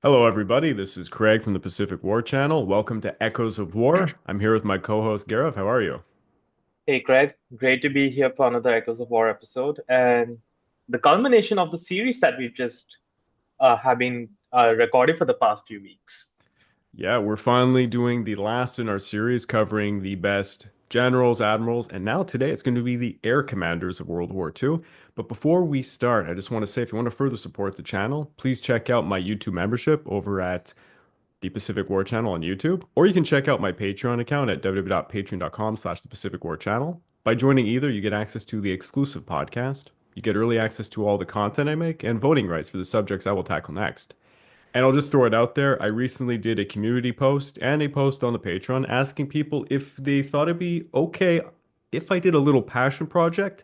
Hello, everybody. This is Craig from the Pacific War Channel. Welcome to Echoes of War. I'm here with my co-host Gaurav. How are you? Hey Craig, great to be here for another Echoes of War episode, and the culmination of the series that we've just have been recording for the past few weeks. Yeah, we're finally doing the last in our series covering the best generals, admirals, and now today it's going to be the air commanders of World War II. But before we start, I just want to say if you want to further support the channel, please check out my YouTube membership over at the Pacific War Channel on YouTube, or you can check out my Patreon account at www.patreon.com/the Pacific War Channel. By joining either, you get access to the exclusive podcast, you get early access to all the content I make, and voting rights for the subjects I will tackle next. And I'll just throw it out there. I recently did a community post and a post on the Patreon asking people if they thought it'd be okay if I did a little passion project.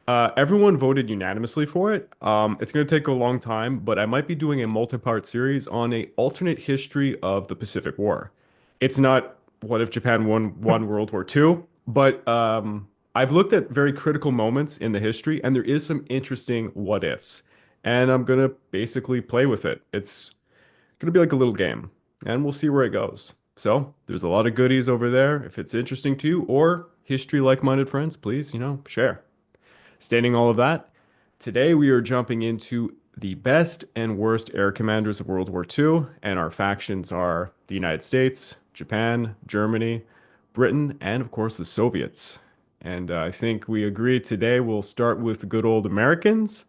Everyone voted unanimously for it. It's going to take a long time, but I might be doing a multi-part series on a alternate history of the Pacific War. It's not what if Japan won World War II, but I've looked at very critical moments in the history, and there is some interesting what ifs, and I'm gonna basically play with it. It's gonna be like a little game, and we'll see where it goes. So there's a lot of goodies over there. If it's interesting to you or history like-minded friends, please, share. Stating all of that, today we are jumping into the best and worst air commanders of World War II, and our factions are the United States, Japan, Germany, Britain, and of course the Soviets. And I think we agree today we'll start with the good old Americans.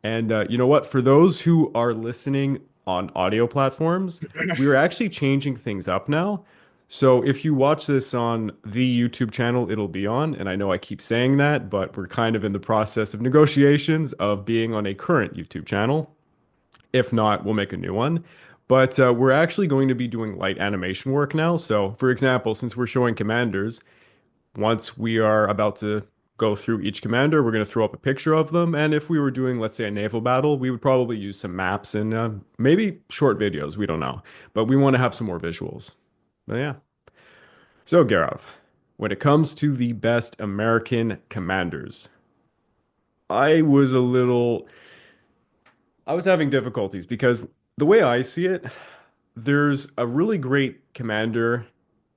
And you know what? For those who are listening on audio platforms, we are actually changing things up now. So if you watch this on the YouTube channel, it'll be on. And I know I keep saying that, but we're kind of in the process of negotiations of being on a current YouTube channel. If not, we'll make a new one. But we're actually going to be doing light animation work now. So, for example, since we're showing commanders, once we are about to go through each commander, we're going to throw up a picture of them. And if we were doing, let's say, a naval battle, we would probably use some maps and maybe short videos. We don't know. But we want to have some more visuals. But yeah. So, Gaurav, when it comes to the best American commanders, I was a little, I was having difficulties because the way I see it, there's a really great commander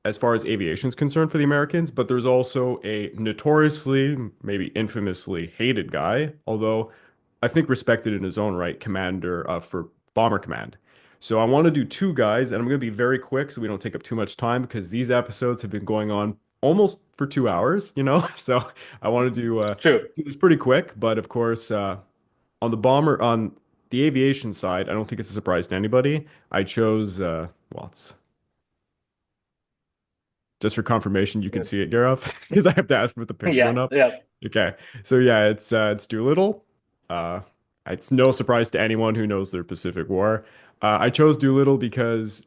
as far as aviation is concerned for the Americans, but there's also a notoriously, maybe infamously hated guy, although I think respected in his own right, commander for Bomber Command. So I want to do two guys, and I'm going to be very quick so we don't take up too much time because these episodes have been going on almost for 2 hours. So I want to True. do this pretty quick, but of course, on the aviation side, I don't think it's a surprise to anybody. I chose well, it's just for confirmation, you can Yeah, see it, Gaurav, because I have to ask with the picture yeah, one up. yeah. Okay, so yeah, it's Doolittle. Uh, it's no surprise to anyone who knows their Pacific War. I chose Doolittle because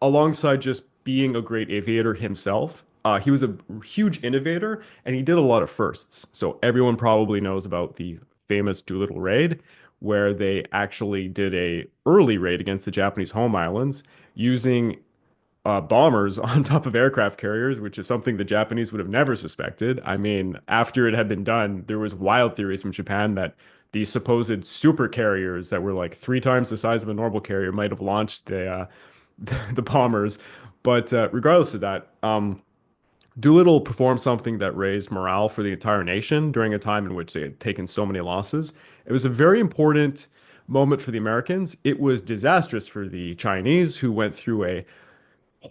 alongside just being a great aviator himself, he was a huge innovator and he did a lot of firsts. So everyone probably knows about the famous Doolittle raid, where they actually did a early raid against the Japanese home islands using bombers on top of aircraft carriers, which is something the Japanese would have never suspected. I mean, after it had been done, there was wild theories from Japan that these supposed super carriers that were like 3 times the size of a normal carrier might have launched the bombers. But regardless of that, Doolittle performed something that raised morale for the entire nation during a time in which they had taken so many losses. It was a very important moment for the Americans. It was disastrous for the Chinese, who went through a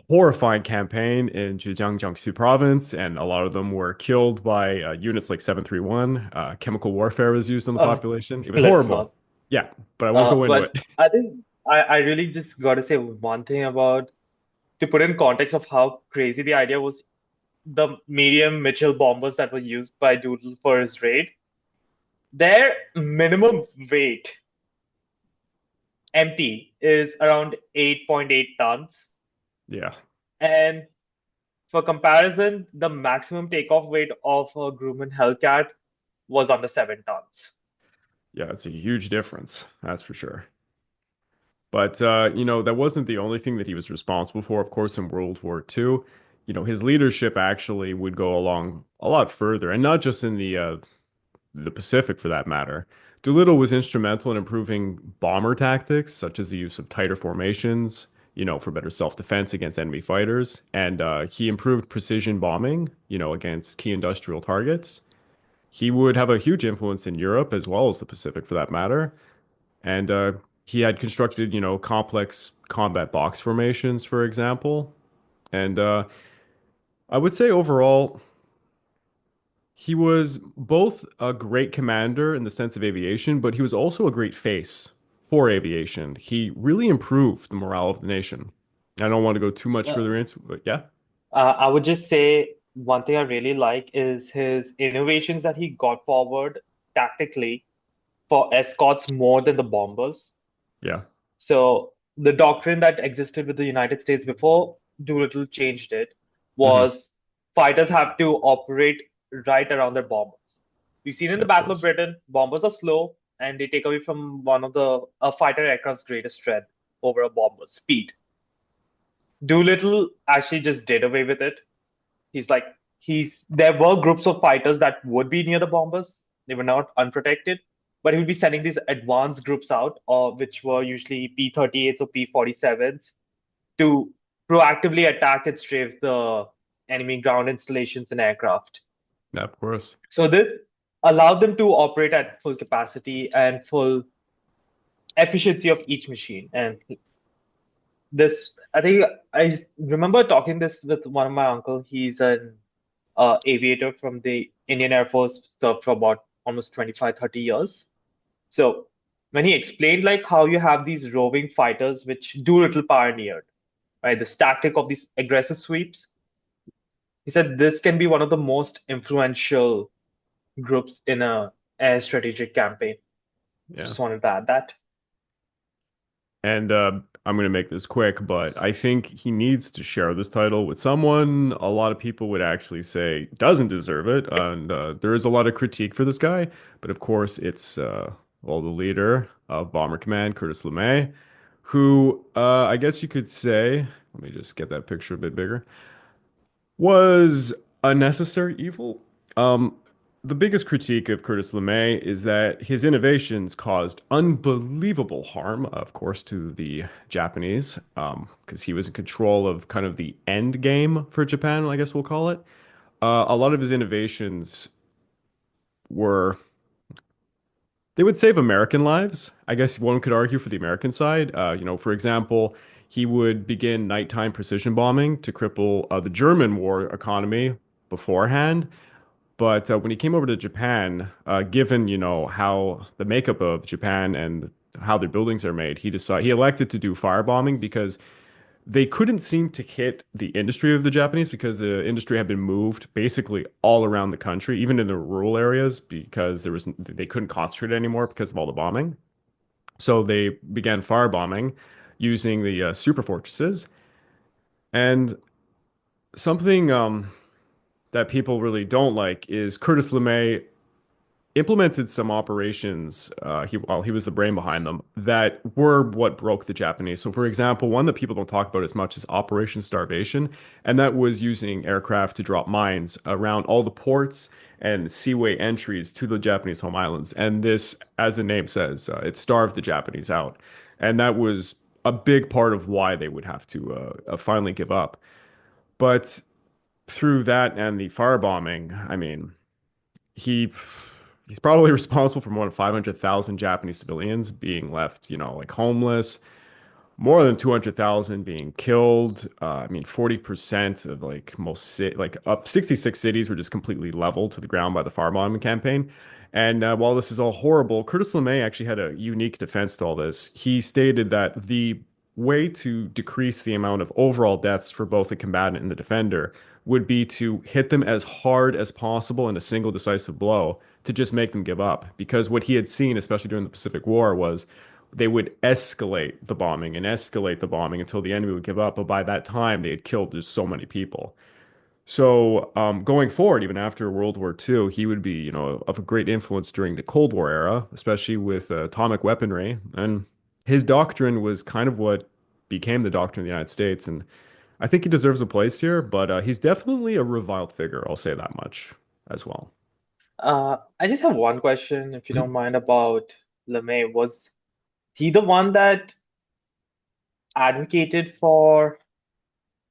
horrifying campaign in Zhejiang, Jiangsu province, and a lot of them were killed by units like 731. Chemical warfare was used on the Uh, population. It was let's horrible. not. Yeah, but I won't go into But it. I think I really just got to say one thing about to put in context of how crazy the idea was. The medium Mitchell bombers that were used by Doodle for his raid, their minimum weight empty is around 8.8 tons. Yeah, And for comparison, the maximum takeoff weight of a Grumman Hellcat was under 7 tons. yeah, it's a huge difference, that's for sure. But that wasn't the only thing that he was responsible for. Of course, in World War II, his leadership actually would go along a lot further, and not just in the Pacific for that matter. Doolittle was instrumental in improving bomber tactics, such as the use of tighter formations, for better self-defense against enemy fighters. And he improved precision bombing, against key industrial targets. He would have a huge influence in Europe as well as the Pacific for that matter. And he had constructed, complex combat box formations, for example. And I would say overall, he was both a great commander in the sense of aviation, but he was also a great face for aviation. He really improved the morale of the nation. I don't want to go too much Uh, further into it, but yeah, I would just say one thing I really like is his innovations that he got forward tactically for escorts more than the bombers. yeah, So the doctrine that existed with the United States before Doolittle changed it hmm was fighters have to operate right around their bombers. We've seen in yeah, the of Battle of course. Britain, bombers are slow and they take away from one of the a fighter aircraft's greatest strength over a bomber, speed. Doolittle actually just did away with it. He's like he's there were groups of fighters that would be near the bombers. They were not unprotected, but he would be sending these advanced groups out, or which were usually P-38s or P-47s, to proactively attack and strafe the enemy ground installations and aircraft. Yeah, of course. So this allowed them to operate at full capacity and full efficiency of each machine. And this, I think, I remember talking this with one of my uncle. He's an aviator from the Indian Air Force, served for about almost 25, 30 years. So when he explained like how you have these roving fighters which Doolittle pioneered, right? This tactic of these aggressive sweeps, he said this can be one of the most influential groups in a air strategic campaign. So Yeah. just wanted to add that. And I'm going to make this quick, but I think he needs to share this title with someone a lot of people would actually say doesn't deserve it. And there is a lot of critique for this guy, but of course, it's well, the leader of Bomber Command, Curtis LeMay, who I guess you could say, let me just get that picture a bit bigger, was a necessary evil. Um, the biggest critique of Curtis LeMay is that his innovations caused unbelievable harm, of course, to the Japanese, because he was in control of kind of the end game for Japan, I guess we'll call it. A lot of his innovations were they would save American lives. I guess one could argue for the American side. For example, he would begin nighttime precision bombing to cripple the German war economy beforehand. But when he came over to Japan, given, how the makeup of Japan and how their buildings are made, he elected to do firebombing because they couldn't seem to hit the industry of the Japanese because the industry had been moved basically all around the country, even in the rural areas, because they couldn't concentrate anymore because of all the bombing. So they began firebombing using the super fortresses. And something that people really don't like is Curtis LeMay implemented some operations while he was the brain behind them that were what broke the Japanese. So, for example, one that people don't talk about as much is Operation Starvation, and that was using aircraft to drop mines around all the ports and seaway entries to the Japanese home islands. And this, as the name says, it starved the Japanese out, and that was a big part of why they would have to finally give up. But through that and the firebombing, I mean he he's probably responsible for more than 500,000 Japanese civilians being left, like homeless, more than 200,000 being killed. I mean, 40% of like like up 66 cities were just completely leveled to the ground by the firebombing campaign. And while this is all horrible, Curtis LeMay actually had a unique defense to all this. He stated that the way to decrease the amount of overall deaths for both the combatant and the defender would be to hit them as hard as possible in a single decisive blow to just make them give up. Because what he had seen, especially during the Pacific War, was they would escalate the bombing until the enemy would give up. But by that time, they had killed just so many people. So going forward, even after World War II, he would be, of a great influence during the Cold War era, especially with atomic weaponry. And his doctrine was kind of what became the doctrine of the United States. And I think he deserves a place here, but he's definitely a reviled figure. I'll say that much as well. I just have one question, if you don't mind, about LeMay. Was he the one that advocated for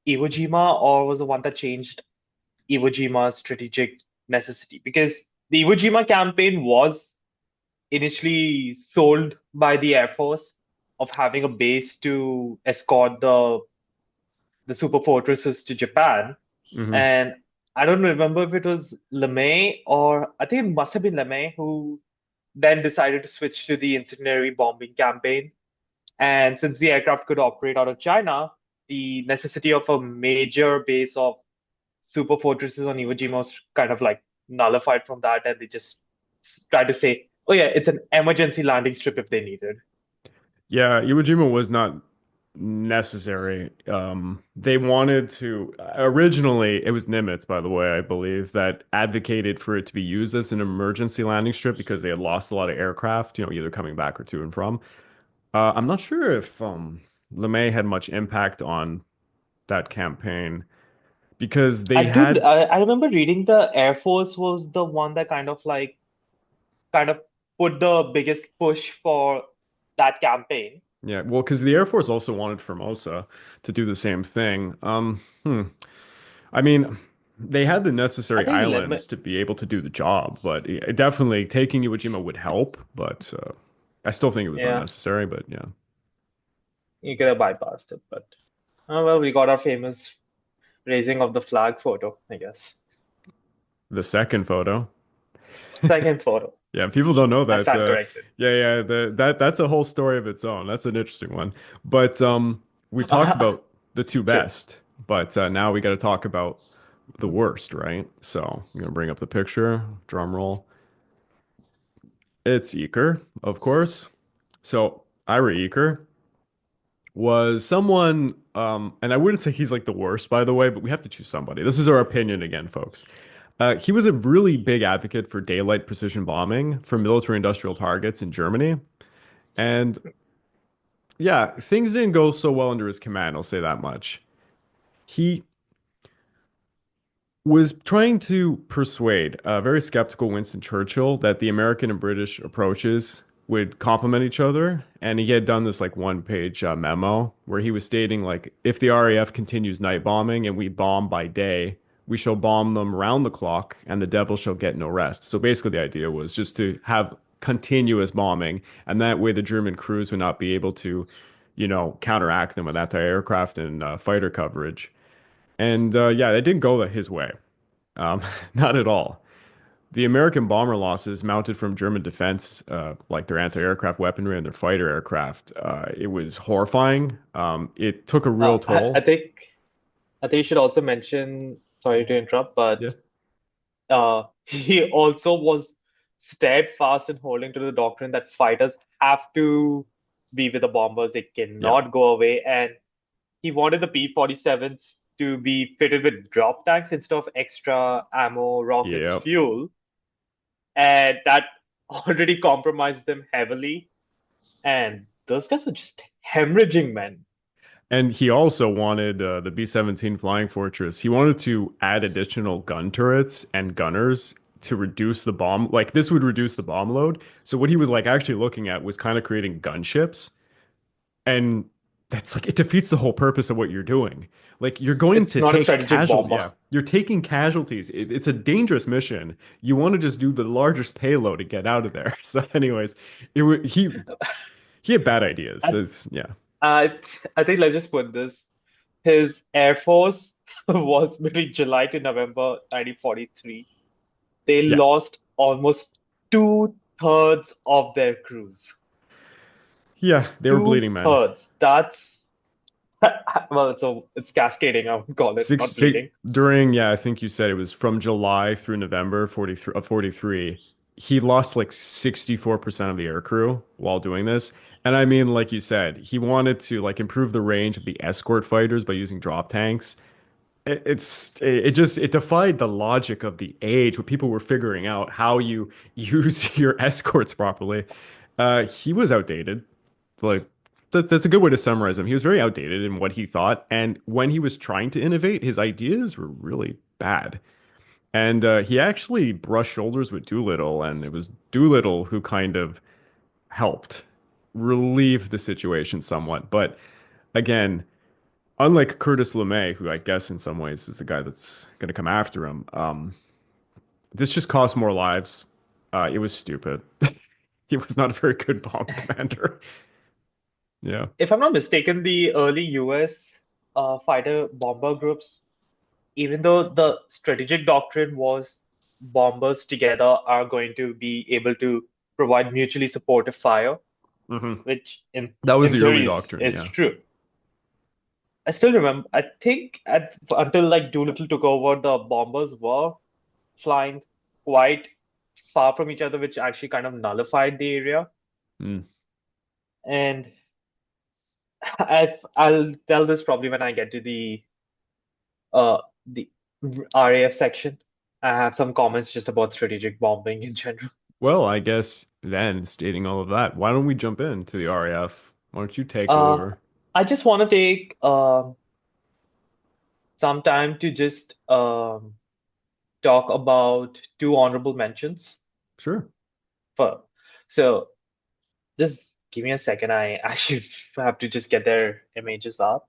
Iwo Jima, or was the one that changed Iwo Jima's strategic necessity? Because the Iwo Jima campaign was initially sold by the Air Force of having a base to escort the super fortresses to Japan. Hmm. And I don't remember if it was LeMay or I think it must have been LeMay who then decided to switch to the incendiary bombing campaign. And since the aircraft could operate out of China, the necessity of a major base of super fortresses on Iwo Jima was kind of like nullified from that, and they just tried to say, "Oh yeah, it's an emergency landing strip if they needed." Yeah, Iwo Jima was not necessary. They wanted to originally, it was Nimitz, by the way, I believe, that advocated for it to be used as an emergency landing strip because they had lost a lot of aircraft, either coming back or to and from. I'm not sure if LeMay had much impact on that campaign because they I do. had, I remember reading the Air Force was the one that kind of put the biggest push for that campaign. yeah, well, because the Air Force also wanted Formosa to do the same thing. I mean, they had the I necessary think Lemon, islands to be able to do the job, but definitely taking Iwo Jima would help. But I still think it was yeah, unnecessary. But yeah, you could have bypassed it, but oh well, we got our famous raising of the flag photo, I guess. the second photo. Second photo. Yeah, people don't know I that. stand corrected. Yeah, that's a whole story of its own. That's an interesting one. But we've talked about the two True. best, but now we got to talk about the worst, right? So I'm gonna bring up the picture. Drum roll. It's Eker, of course. So Ira Eker was someone, and I wouldn't say he's like the worst, by the way, but we have to choose somebody. This is our opinion again, folks. He was a really big advocate for daylight precision bombing for military industrial targets in Germany. And yeah, things didn't go so well under his command, I'll say that much. He was trying to persuade a very skeptical Winston Churchill that the American and British approaches would complement each other. And he had done this like one page memo where he was stating like, if the RAF continues night bombing and we bomb by day, we shall bomb them round the clock and the devil shall get no rest. So basically the idea was just to have continuous bombing and that way the German crews would not be able to, counteract them with anti-aircraft and fighter coverage. And yeah, it didn't go his way. Not at all. The American bomber losses mounted from German defense, like their anti-aircraft weaponry and their fighter aircraft, it was horrifying. It took a real I toll. think you should also mention, sorry to interrupt, Yeah. but he also was steadfast in holding to the doctrine that fighters have to be with the bombers. They Yep. cannot go away. And he wanted the P-47s to be fitted with drop tanks instead of extra ammo, rockets, Yep. fuel. And that already compromised them heavily. And those guys are just hemorrhaging men. And he also wanted the B-17 Flying Fortress. He wanted to add additional gun turrets and gunners to reduce the bomb. Like this would reduce the bomb load. So what he was like actually looking at was kind of creating gunships. And that's like it defeats the whole purpose of what you're doing. Like you're going It's to not a take strategic casualty. bomber. Yeah, you're taking casualties. It's a dangerous mission. You want to just do the largest payload to get out of there. So, anyways, he had bad ideas. I, Yeah, I think let's just put this. His Air Force was between July to November 1943. They yeah, lost almost two-thirds of their crews. yeah. They were bleeding men. Two-thirds. That's well, it's cascading, I would call it, not bleeding. During, yeah, I think you said it was from July through November 43 of 43. He lost like 64% of the air crew while doing this. And I mean, like you said, he wanted to like improve the range of the escort fighters by using drop tanks. It defied the logic of the age where people were figuring out how you use your escorts properly. He was outdated. Like that's a good way to summarize him. He was very outdated in what he thought, and when he was trying to innovate, his ideas were really bad. And he actually brushed shoulders with Doolittle, and it was Doolittle who kind of helped relieve the situation somewhat. But again, unlike Curtis LeMay, who I guess in some ways is the guy that's going to come after him, this just cost more lives. It was stupid. He was not a very good bomb commander. Yeah. If I'm not mistaken, the early US fighter bomber groups, even though the strategic doctrine was bombers together are going to be able to provide mutually supportive fire, Hmm. which in That was in the early theory doctrine. is Yeah. true. I still remember. I think until like Doolittle took over, the bombers were flying quite far from each other, which actually kind of nullified the area. Mm. And I'll tell this probably when I get to the RAF section. I have some comments just about strategic bombing in general. Well, I guess then, stating all of that, why don't we jump into the RAF? Why don't you take Uh, over? I just want to take some time to just talk about two honorable mentions Sure. for. So just give me a second. I actually have to just get their images up.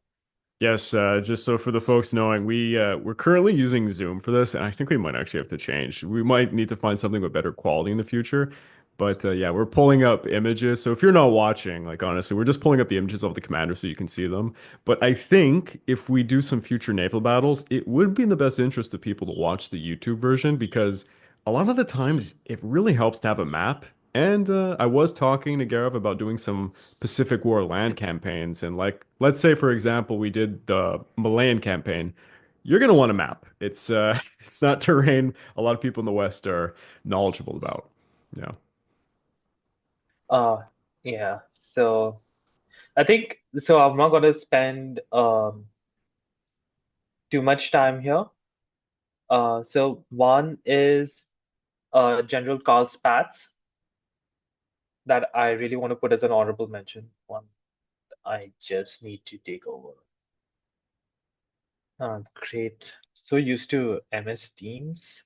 Yes, just so for the folks knowing, we're currently using Zoom for this, and I think we might actually have to change. We might need to find something with better quality in the future. But yeah, we're pulling up images. So if you're not watching, like honestly, we're just pulling up the images of the commanders so you can see them. But I think if we do some future naval battles, it would be in the best interest of people to watch the YouTube version because a lot of the times it really helps to have a map. And I was talking to Gaurav about doing some Pacific War land campaigns. And like, let's say, for example, we did the Malayan campaign. You're gonna want a map. It's it's not terrain a lot of people in the West are knowledgeable about. Yeah. Uh, yeah. So I think so. I'm not going to spend too much time here. So one is General Carl Spaatz that I really want to put as an honorable mention. One I just need to take over. Great. So used to MS Teams.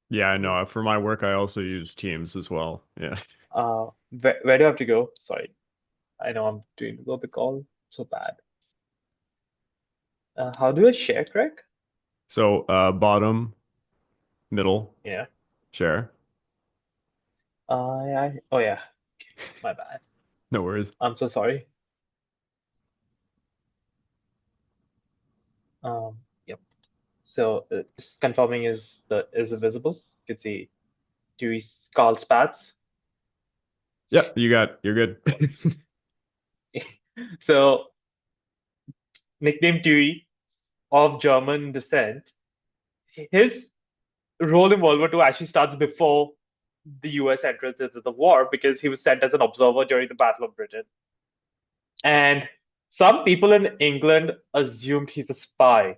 Yeah, I know. For my work, I also use Teams as well. Yeah. Where do I have to go? Sorry, I know I'm doing the call so bad. How do I share, Craig? So, bottom, middle, Yeah. share. Oh yeah, my bad. No worries. I'm so sorry. Yep. So just confirming is it visible? You can see Dewey Carl Spatz. Yep, you're good. So nicknamed Dewey of German descent. His role in World War II actually starts before the US entrance into the war because he was sent as an observer during the Battle of Britain. And some people in England assumed he's a spy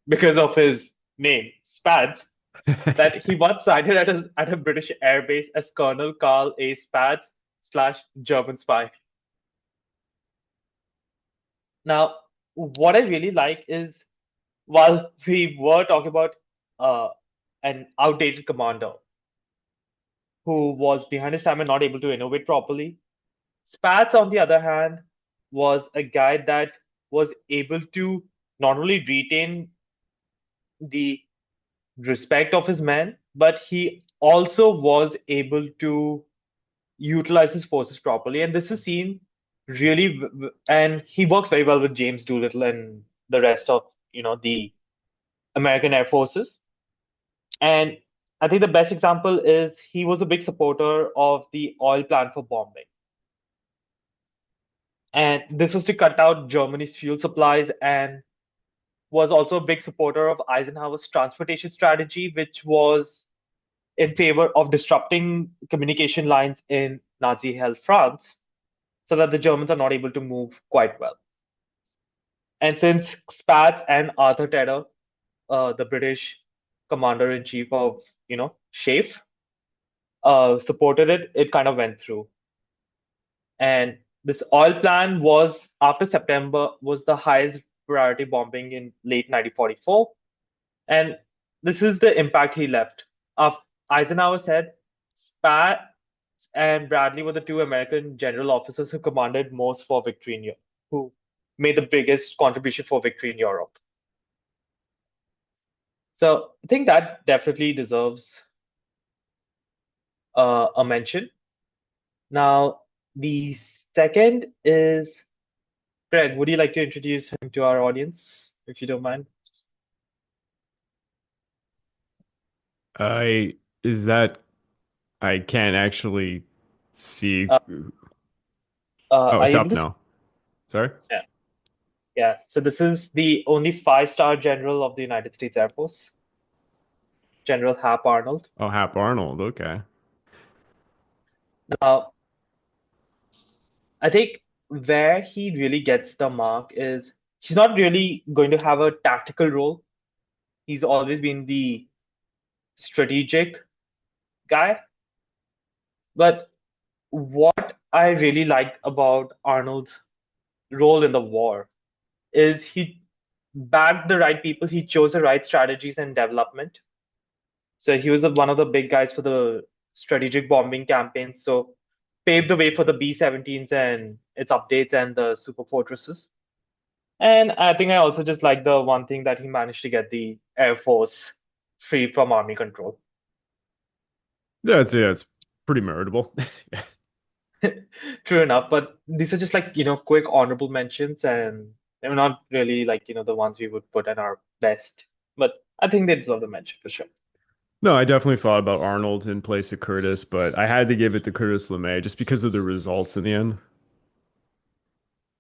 because of his name, Spads, that he once sighted at a British airbase as Colonel Carl A. Spads slash German spy. Now, what I really like is while we were talking about uh, an outdated commander who was behind his time and not able to innovate properly, Spats, on the other hand, was a guy that was able to not only retain the respect of his men, but he also was able to utilize his forces properly. And this is seen really, and he works very well with James Doolittle and the rest of the American Air Forces. And I think the best example is he was a big supporter of the oil plan for bombing. And this was to cut out Germany's fuel supplies and was also a big supporter of Eisenhower's transportation strategy, which was in favor of disrupting communication lines in Nazi held France so that the Germans are not able to move quite well. And since Spatz and Arthur Tedder, the British commander in chief of, SHAEF, supported it, it kind of went through. And this oil plan was, after September, was the highest priority bombing in late 1944. And this is the impact he left. Of Eisenhower said, Spaatz and Bradley were the two American general officers who commanded most for victory in Europe, who made the biggest contribution for victory in Europe. So I think that definitely deserves a mention. Now, the second is Greg. Would you like to introduce him to our audience, if you don't mind? I is that I can't actually see. Uh, Oh, are it's you able up to? now. Sorry. Yeah. Yeah. So this is the only five-star general of the United States Air Force, General Hap Arnold. Oh, Hap Arnold. Okay. Now, I think where he really gets the mark is he's not really going to have a tactical role. He's always been the strategic guy. But what I really like about Arnold's role in the war is he backed the right people, he chose the right strategies and development. So he was one of the big guys for the strategic bombing campaigns. So paved the way for the B-17s and its updates and the super fortresses. And I think I also just like the one thing that he managed to get the Air Force free from army control. Yeah, it's pretty meritable. True enough, but these are just like, quick honorable mentions, and they're not really like, the ones we would put in our best. But I think they deserve the mention for sure. No, I definitely thought about Arnold in place of Curtis, but I had to give it to Curtis LeMay just because of the results in the end.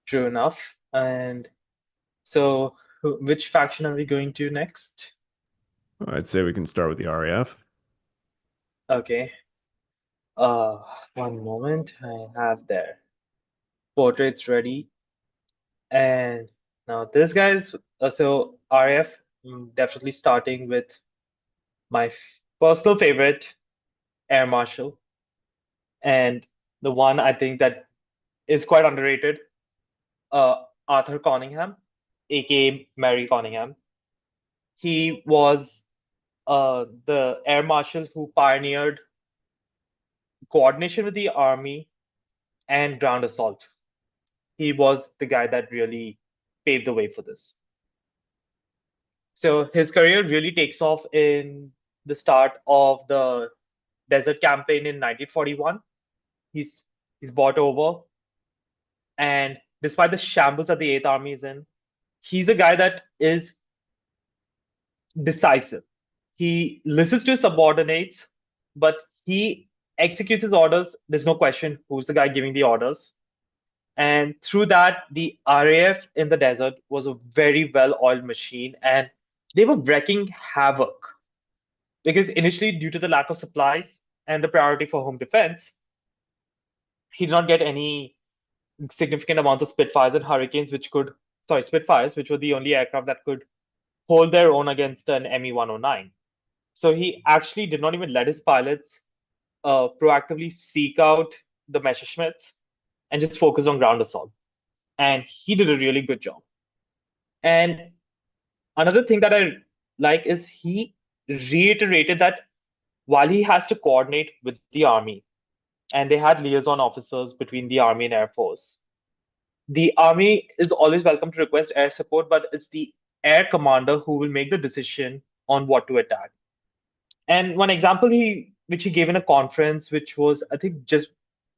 True enough. And so, which faction are we going to next? I'd say we can start with the RAF. Okay. Uh, one moment. I have their portraits ready. And now this guy's so RF, definitely starting with my personal favorite, Air Marshal, and the one I think that is quite underrated, Arthur Conningham, aka Mary Conningham. He was the air marshal who pioneered coordination with the army and ground assault. He was the guy that really paved the way for this. So his career really takes off in the start of the desert campaign in 1941. He's he's bought over, and despite the shambles that the Eighth Army is in, he's a guy that is decisive. He listens to his subordinates, but he executes his orders. There's no question who's the guy giving the orders. And through that, the RAF in the desert was a very well-oiled machine, and they were wreaking havoc because initially, due to the lack of supplies and the priority for home defense, he did not get any significant amounts of Spitfires and Hurricanes, Spitfires, which were the only aircraft that could hold their own against an Me-109. So he actually did not even let his pilots proactively seek out the Messerschmitts and just focus on ground assault. And he did a really good job. And another thing that I like is he reiterated that while he has to coordinate with the army, and they had liaison officers between the army and air force, the army is always welcome to request air support, but it's the air commander who will make the decision on what to attack. And one example which he gave in a conference, which was I think just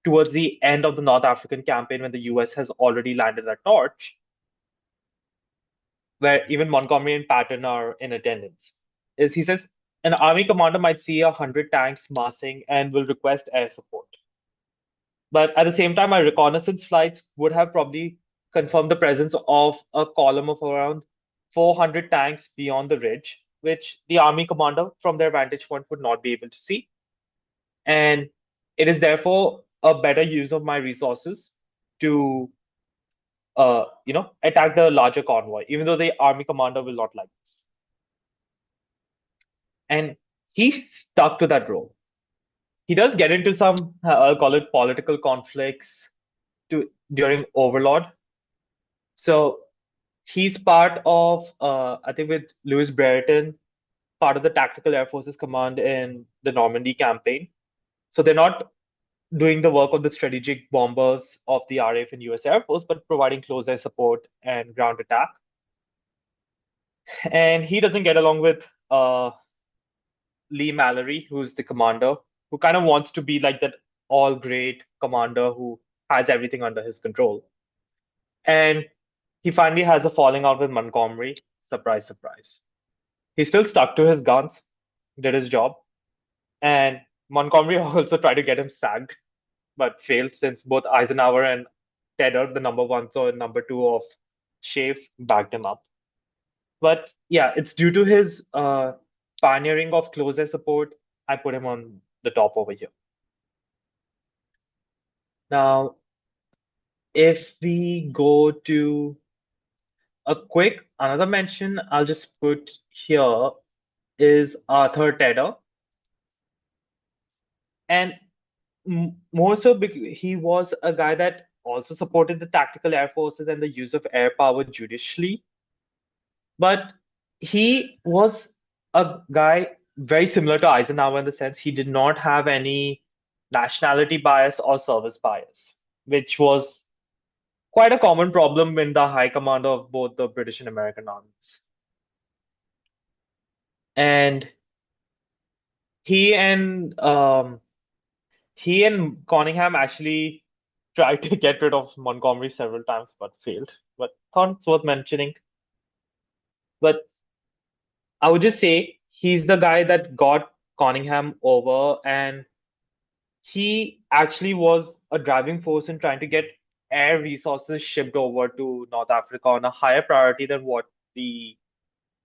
towards the end of the North African campaign when the US has already landed a torch, where even Montgomery and Patton are in attendance, is he says an army commander might see 100 tanks massing and will request air support. But at the same time, our reconnaissance flights would have probably confirmed the presence of a column of around 400 tanks beyond the ridge, which the army commander, from their vantage point, would not be able to see. And it is therefore a better use of my resources to, attack the larger convoy, even though the army commander will not like this. And he stuck to that role. He does get into some, I'll call it political conflicts during Overlord. So he's part of, I think, with Louis Brereton. part of the Tactical Air Forces Command in the Normandy campaign. So they're not doing the work of the strategic bombers of the RAF and US Air Force, but providing close air support and ground attack. And he doesn't get along with Lee Mallory, who's the commander, who kind of wants to be like that all great commander who has everything under his control. And he finally has a falling out with Montgomery. Surprise, surprise. He still stuck to his guns, did his job. And Montgomery also tried to get him sacked, but failed since both Eisenhower and Tedder, the number one so number two of SHAEF, backed him up. But yeah, it's due to his pioneering of close air support. I put him on the top over here. Now, if we go to a quick another mention, I'll just put here is Arthur Tedder. And more so because he was a guy that also supported the tactical air forces and the use of air power judicially. But he was a guy very similar to Eisenhower in the sense he did not have any nationality bias or service bias, which was quite a common problem in the high command of both the British and American armies. And he and um, he and Conyngham actually tried to get rid of Montgomery several times, but failed. But thought it's worth mentioning. But I would just say he's the guy that got Conyngham over, and he actually was a driving force in trying to get air resources shipped over to North Africa on a higher priority than what the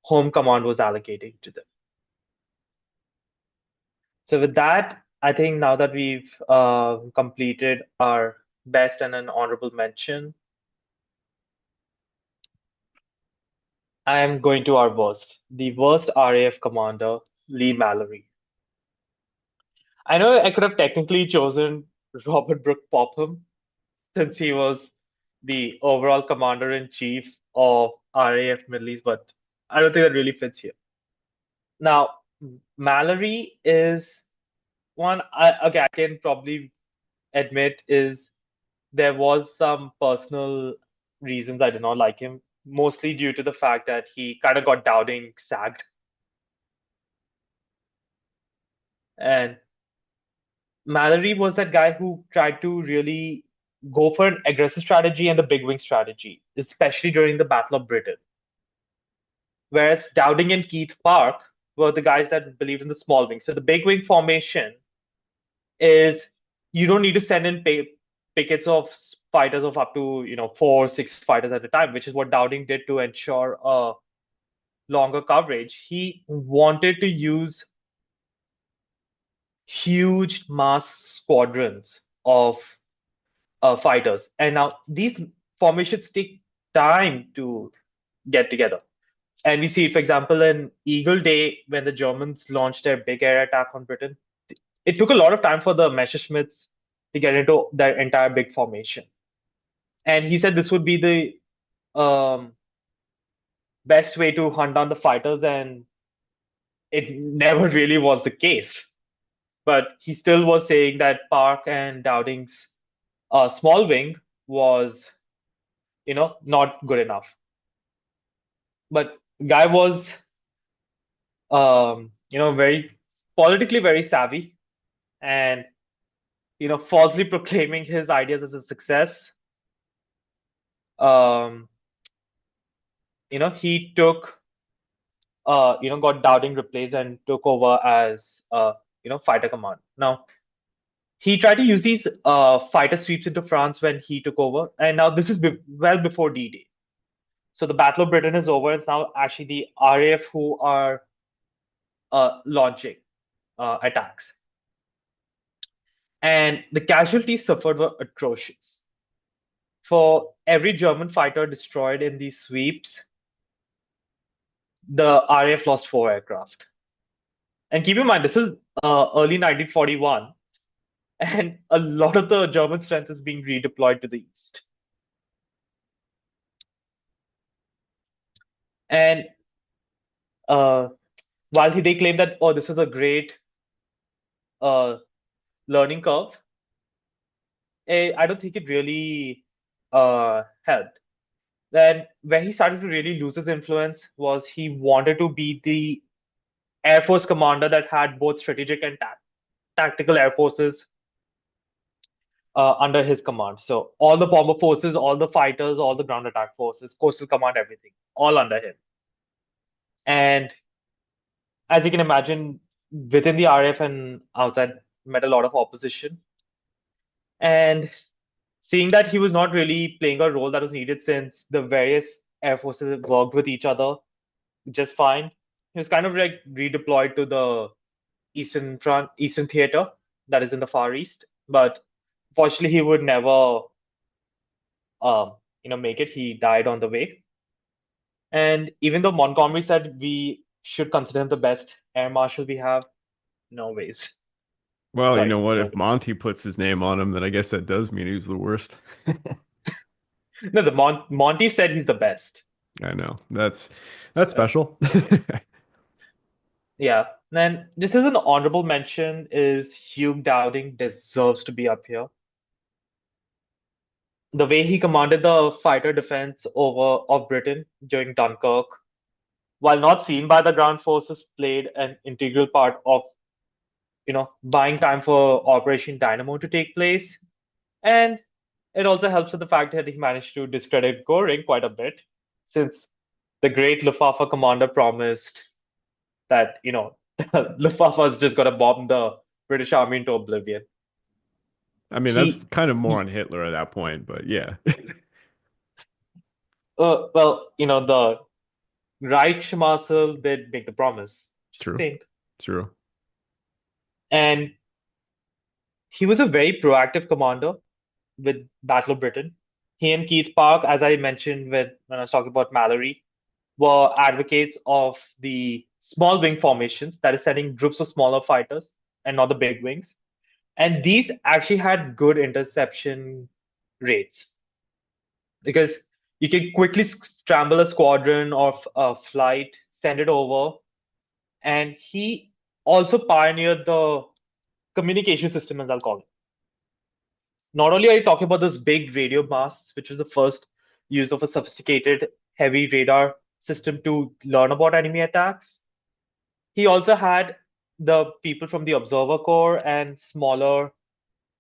home command was allocating to them. So with that, I think now that we've completed our best and an honorable mention, I am going to our worst, the worst RAF commander, Lee Mallory. I know I could have technically chosen Robert Brooke Popham since he was the overall commander in chief of RAF Middle East, but I don't think that really fits here. Now, Mallory is one, okay, I can probably admit is there was some personal reasons I did not like him, mostly due to the fact that he kind of got Dowding sacked. And Mallory was that guy who tried to really go for an aggressive strategy and the big wing strategy, especially during the Battle of Britain. Whereas Dowding and Keith Park were the guys that believed in the small wing. So the big wing formation is you don't need to send in pickets of fighters of up to 4, 6 fighters at a time, which is what Dowding did to ensure a longer coverage. He wanted to use huge mass squadrons of fighters. And now these formations take time to get together. And we see, for example, in Eagle Day, when the Germans launched their big air attack on Britain, it took a lot of time for the Messerschmitts to get into their entire big formation. And he said this would be the best way to hunt down the fighters, and it never really was the case. But he still was saying that Park and Dowding's small wing was, not good enough. But guy was, very politically very savvy, and falsely proclaiming his ideas as a success. Um, he took, got Dowding replaced and took over as, fighter command. Now, he tried to use these fighter sweeps into France when he took over, and now this is well before D-Day. So the Battle of Britain is over. It's now actually the RAF who are launching attacks. And the casualties suffered were atrocious. For every German fighter destroyed in these sweeps, the RAF lost 4 aircraft. And keep in mind, this is early 1941, and a lot of the German strength is being redeployed to the east. And while they claim that, oh, this is a great uh, learning curve, I don't think it really helped. Then where he started to really lose his influence was he wanted to be the Air Force commander that had both strategic and tactical air forces under his command. So all the bomber forces, all the fighters, all the ground attack forces, coastal command, everything, all under him. And as you can imagine, within the RAF and outside, met a lot of opposition. And seeing that he was not really playing a role that was needed since the various air forces worked with each other just fine, he was kind of like redeployed to the Eastern Theater that is in the Far East. But fortunately, he would never, make it. He died on the way. And even though Montgomery said we should consider him the best air marshal we have, no ways. Well, you Sorry, know what? no If ways. Monty puts his name on him, then I guess that does mean he was the worst. No, the Monty said he's the best. I know. That's Uh, special. yeah. Then just as an honorable mention is Hugh Dowding deserves to be up here. The way he commanded the fighter defense over of Britain during Dunkirk, while not seen by the ground forces, played an integral part of, buying time for Operation Dynamo to take place. And it also helps with the fact that he managed to discredit Göring quite a bit, since the great Luftwaffe commander promised that, Luftwaffe's just gonna bomb the British Army into oblivion. I mean, that's He, kind of more he on Hitler at that point, but yeah. well, the Reichsmarschall did make the promise, just True. think. True. And he was a very proactive commander with Battle of Britain. He and Keith Park, as I mentioned when I was talking about Mallory, were advocates of the small wing formations, that is, sending groups of smaller fighters and not the big wings. And these actually had good interception rates because you can quickly scramble a squadron of a flight, send it over. And he also pioneered the communication system, as I'll call it. Not only are you talking about those big radio masts, which was the first use of a sophisticated heavy radar system to learn about enemy attacks, he also had the people from the Observer Corps and smaller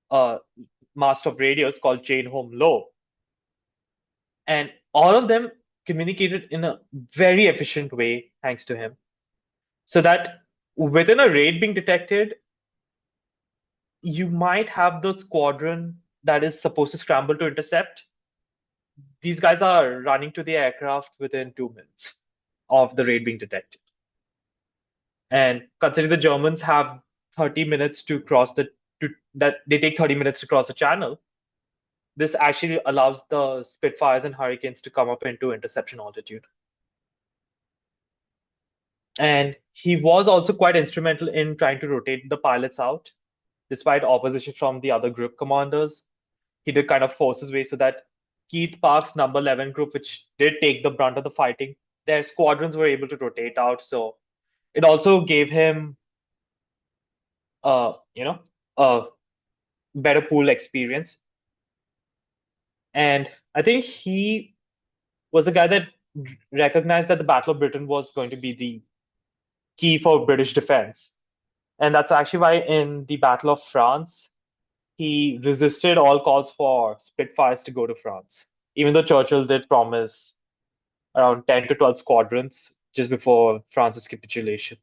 uh, mast of radios called chain home low. And all of them communicated in a very efficient way, thanks to him. So that within a raid being detected, you might have the squadron that is supposed to scramble to intercept. These guys are running to the aircraft within 2 minutes of the raid being detected. And considering the Germans have 30 minutes to cross that they take 30 minutes to cross the channel, this actually allows the Spitfires and Hurricanes to come up into interception altitude. And he was also quite instrumental in trying to rotate the pilots out, despite opposition from the other group commanders. He did kind of force his way so that Keith Park's number 11 group, which did take the brunt of the fighting, their squadrons were able to rotate out. So it also gave him, uh, you know, a better pool experience. And I think he was the guy that recognized that the Battle of Britain was going to be the key for British defense. And that's actually why in the Battle of France, he resisted all calls for Spitfires to go to France, even though Churchill did promise around 10 to 12 squadrons just before France's capitulation.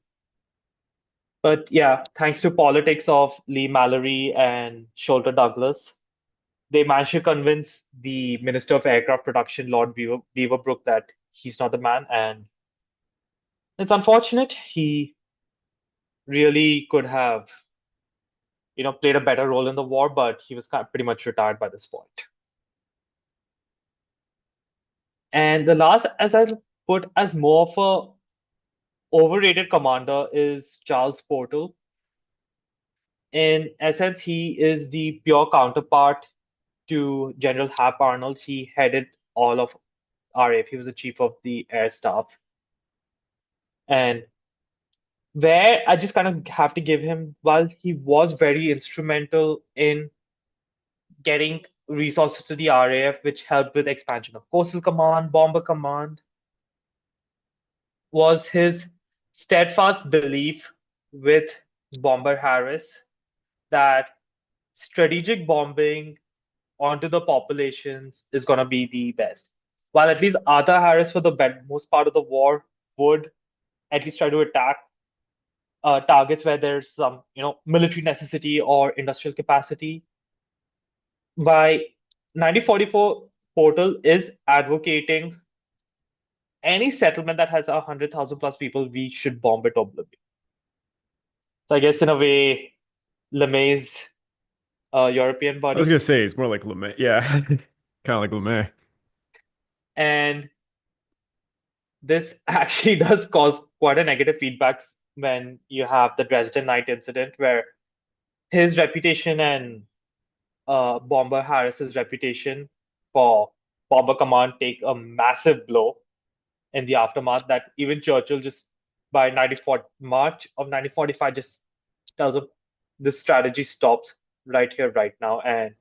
But yeah, thanks to politics of Lee Mallory and Sholto Douglas, they managed to convince the Minister of Aircraft Production, Lord Beaverbrook, that he's not the man. And it's unfortunate. He really could have, played a better role in the war, but he was pretty much retired by this point. And the last, as I put as more of a overrated commander, is Charles Portal. In essence, he is the pure counterpart to General Hap Arnold. He headed all of RAF. He was the chief of the air staff. And where I just kind of have to give him, while he was very instrumental in getting resources to the RAF, which helped with expansion of Coastal Command, Bomber Command, was his steadfast belief with Bomber Harris that strategic bombing onto the populations is going to be the best. While at least Arthur Harris, for the most part of the war, would at least try to attack targets where there's some, military necessity or industrial capacity. By 1944, Portal is advocating any settlement that has 100,000 plus people, we should bomb it oblivion. So I guess in a way, LeMay's European I was buddy, gonna say it's more like LeMay. Yeah, kind of like LeMay. and this actually does cause quite a negative feedback when you have the Dresden Night incident, where his reputation and Bomber Harris's reputation for Bomber Command take a massive blow in the aftermath. That even Churchill just by 94 March of 1945 just tells him this strategy stops right here, right now, and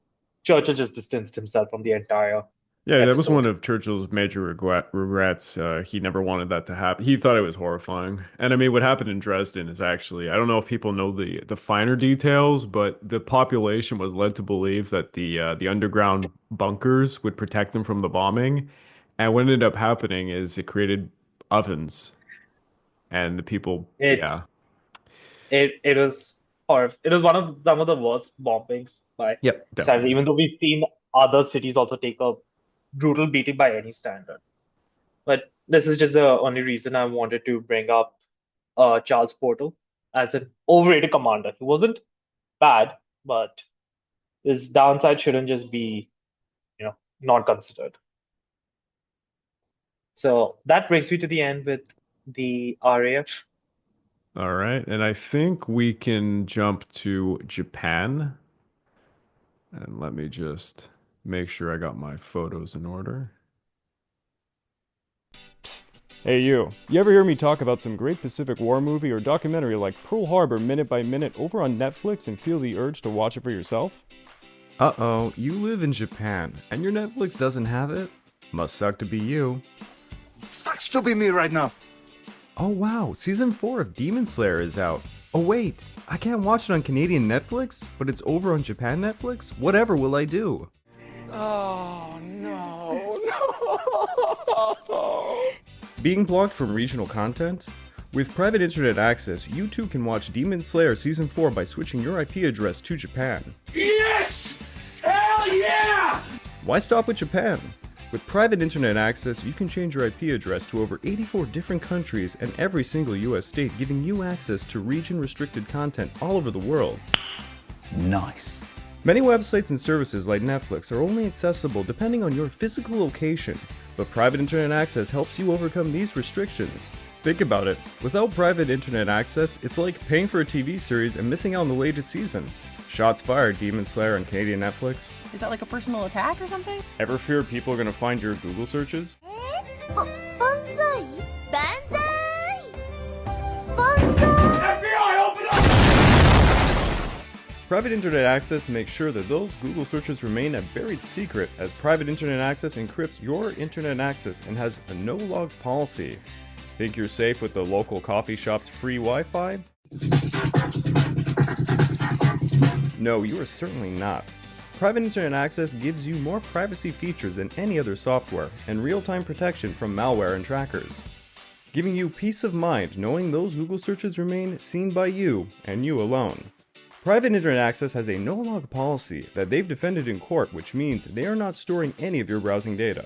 Churchill just distanced himself from the entire Yeah, that was one episode. of Churchill's major regrets. He never wanted that to happen. He thought it was horrifying. And I mean, what happened in Dresden is actually, I don't know if people know the finer details, but the population was led to believe that the underground bunkers would protect them from the bombing. And what ended up happening is it created ovens, and the people, It yeah. it was horrible. It was one of some of the worst bombings by Yep, standard, definitely. even though we've seen other cities also take a brutal beating by any standard. But this is just the only reason I wanted to bring up Charles Portal as an overrated commander. He wasn't bad, but his downside shouldn't just be, not considered. So that brings me to the end with the RAF. All right. And I think we can jump to Japan. And let me just make sure I got my photos in order. Psst. Hey, you. You ever hear me talk about some great Pacific War movie or documentary like Pearl Harbor Minute by Minute over on Netflix and feel the urge to watch it for yourself? Uh-oh, you live in Japan and your Netflix doesn't have it? Must suck to be you. Sucks to be me right now. Oh wow, season 4 of Demon Slayer is out. Oh wait, I can't watch it on Canadian Netflix, but it's over on Japan Netflix? Whatever will I do? Oh no, no. Being blocked from regional content? With private internet access, you too can watch Demon Slayer Season 4 by switching your IP address to Japan. Yes! Hell yeah! Why stop with Japan? With private internet access, you can change your IP address to over 84 different countries and every single US state, giving you access to region-restricted content all over the world. Nice. Many websites and services like Netflix are only accessible depending on your physical location, but private internet access helps you overcome these restrictions. Think about it. Without private internet access, it's like paying for a TV series and missing out on the latest season. Shots fired, Demon Slayer on Canadian Netflix. Is that like a personal attack or something? Ever fear people are gonna find your Google searches? 万歳万歳万歳 FBI, open up! Private internet access makes sure that those Google searches remain a buried secret, as private internet access encrypts your internet access and has a no logs policy. Think you're safe with the local coffee shop's free Wi-Fi? No, you are certainly not. Private internet access gives you more privacy features than any other software, and real-time protection from malware and trackers, giving you peace of mind knowing those Google searches remain seen by you and you alone. Private internet access has a no-log policy that they've defended in court, which means they are not storing any of your browsing data.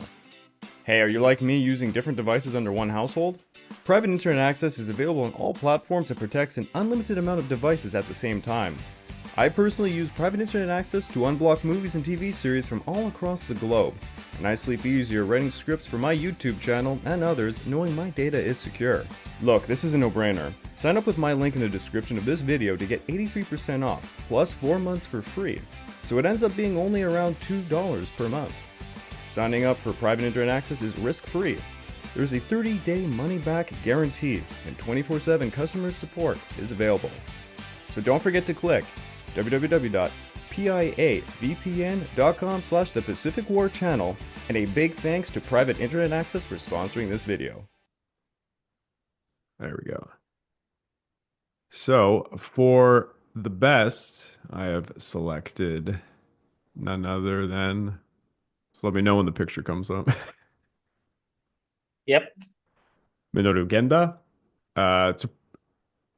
Hey, are you like me using different devices under one household? Private internet access is available on all platforms and protects an unlimited amount of devices at the same time. I personally use private internet access to unblock movies and TV series from all across the globe, and I sleep easier writing scripts for my YouTube channel and others knowing my data is secure. Look, this is a no-brainer. Sign up with my link in the description of this video to get 83% off, plus 4 months for free, so it ends up being only around $2 per month. Signing up for private internet access is risk-free. There's a 30-day money-back guarantee, and 24/7 customer support is available. So don't forget to click www.piavpn.com/the Pacific War Channel, and a big thanks to Private Internet Access for sponsoring this video. There we go. So for the best, I have selected none other than, so let me know when the picture comes up. Yep. Minoru Genda. It's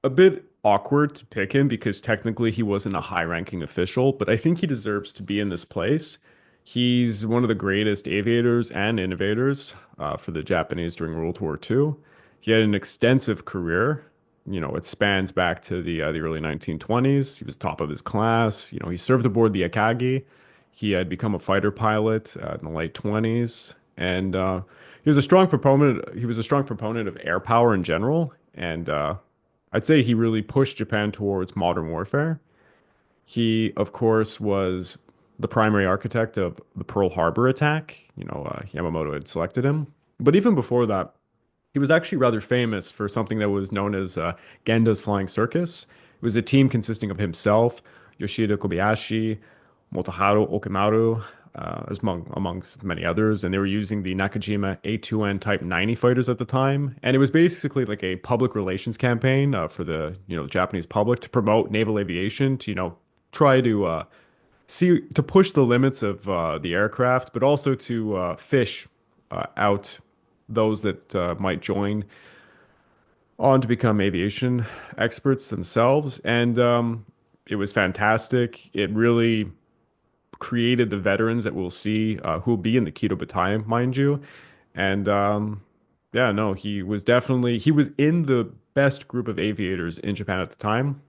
a bit awkward to pick him because technically he wasn't a high-ranking official, but I think he deserves to be in this place. He's one of the greatest aviators and innovators for the Japanese during World War II. He had an extensive career. It spans back to the early 1920s. He was top of his class. He served aboard the Akagi. He had become a fighter pilot in the late 20s, and he was a strong proponent. He was a strong proponent of air power in general, and I'd say he really pushed Japan towards modern warfare. He, of course, was the primary architect of the Pearl Harbor attack. Yamamoto had selected him. But even before that, he was actually rather famous for something that was known as Genda's Flying Circus. It was a team consisting of himself, Yoshida Kobayashi, Motoharu Okimaru, amongst many others, and they were using the Nakajima A2N Type 90 fighters at the time. And it was basically like a public relations campaign for the Japanese public to promote naval aviation, to try to to push the limits of the aircraft, but also to fish out those that might join on to become aviation experts themselves. And it was fantastic. It really created the veterans that we'll see who will be in the Keto Battalion, mind you. And yeah, no, he was in the best group of aviators in Japan at the time.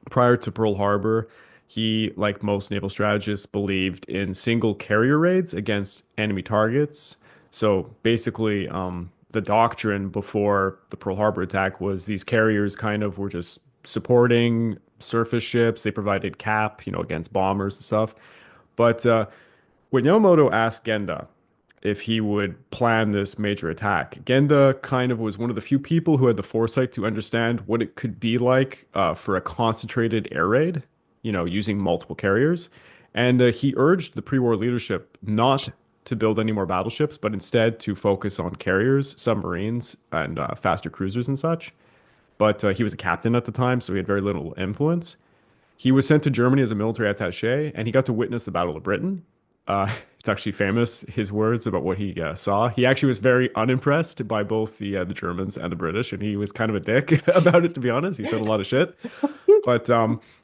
Prior to Pearl Harbor, he, like most naval strategists, believed in single carrier raids against enemy targets. So basically, the doctrine before the Pearl Harbor attack was these carriers kind of were just supporting surface ships. They provided cap, against bombers and stuff. But when Yamamoto asked Genda if he would plan this major attack, Genda kind of was one of the few people who had the foresight to understand what it could be like for a concentrated air raid, using multiple carriers. And he urged the pre-war leadership not to build any more battleships, but instead to focus on carriers, submarines, and faster cruisers and such. But he was a captain at the time, so he had very little influence. He was sent to Germany as a military attaché, and he got to witness the Battle of Britain. It's actually famous, his words about what he saw. He actually was very unimpressed by both the Germans and the British, and he was kind of a dick about it, to be honest. He said a lot of shit. But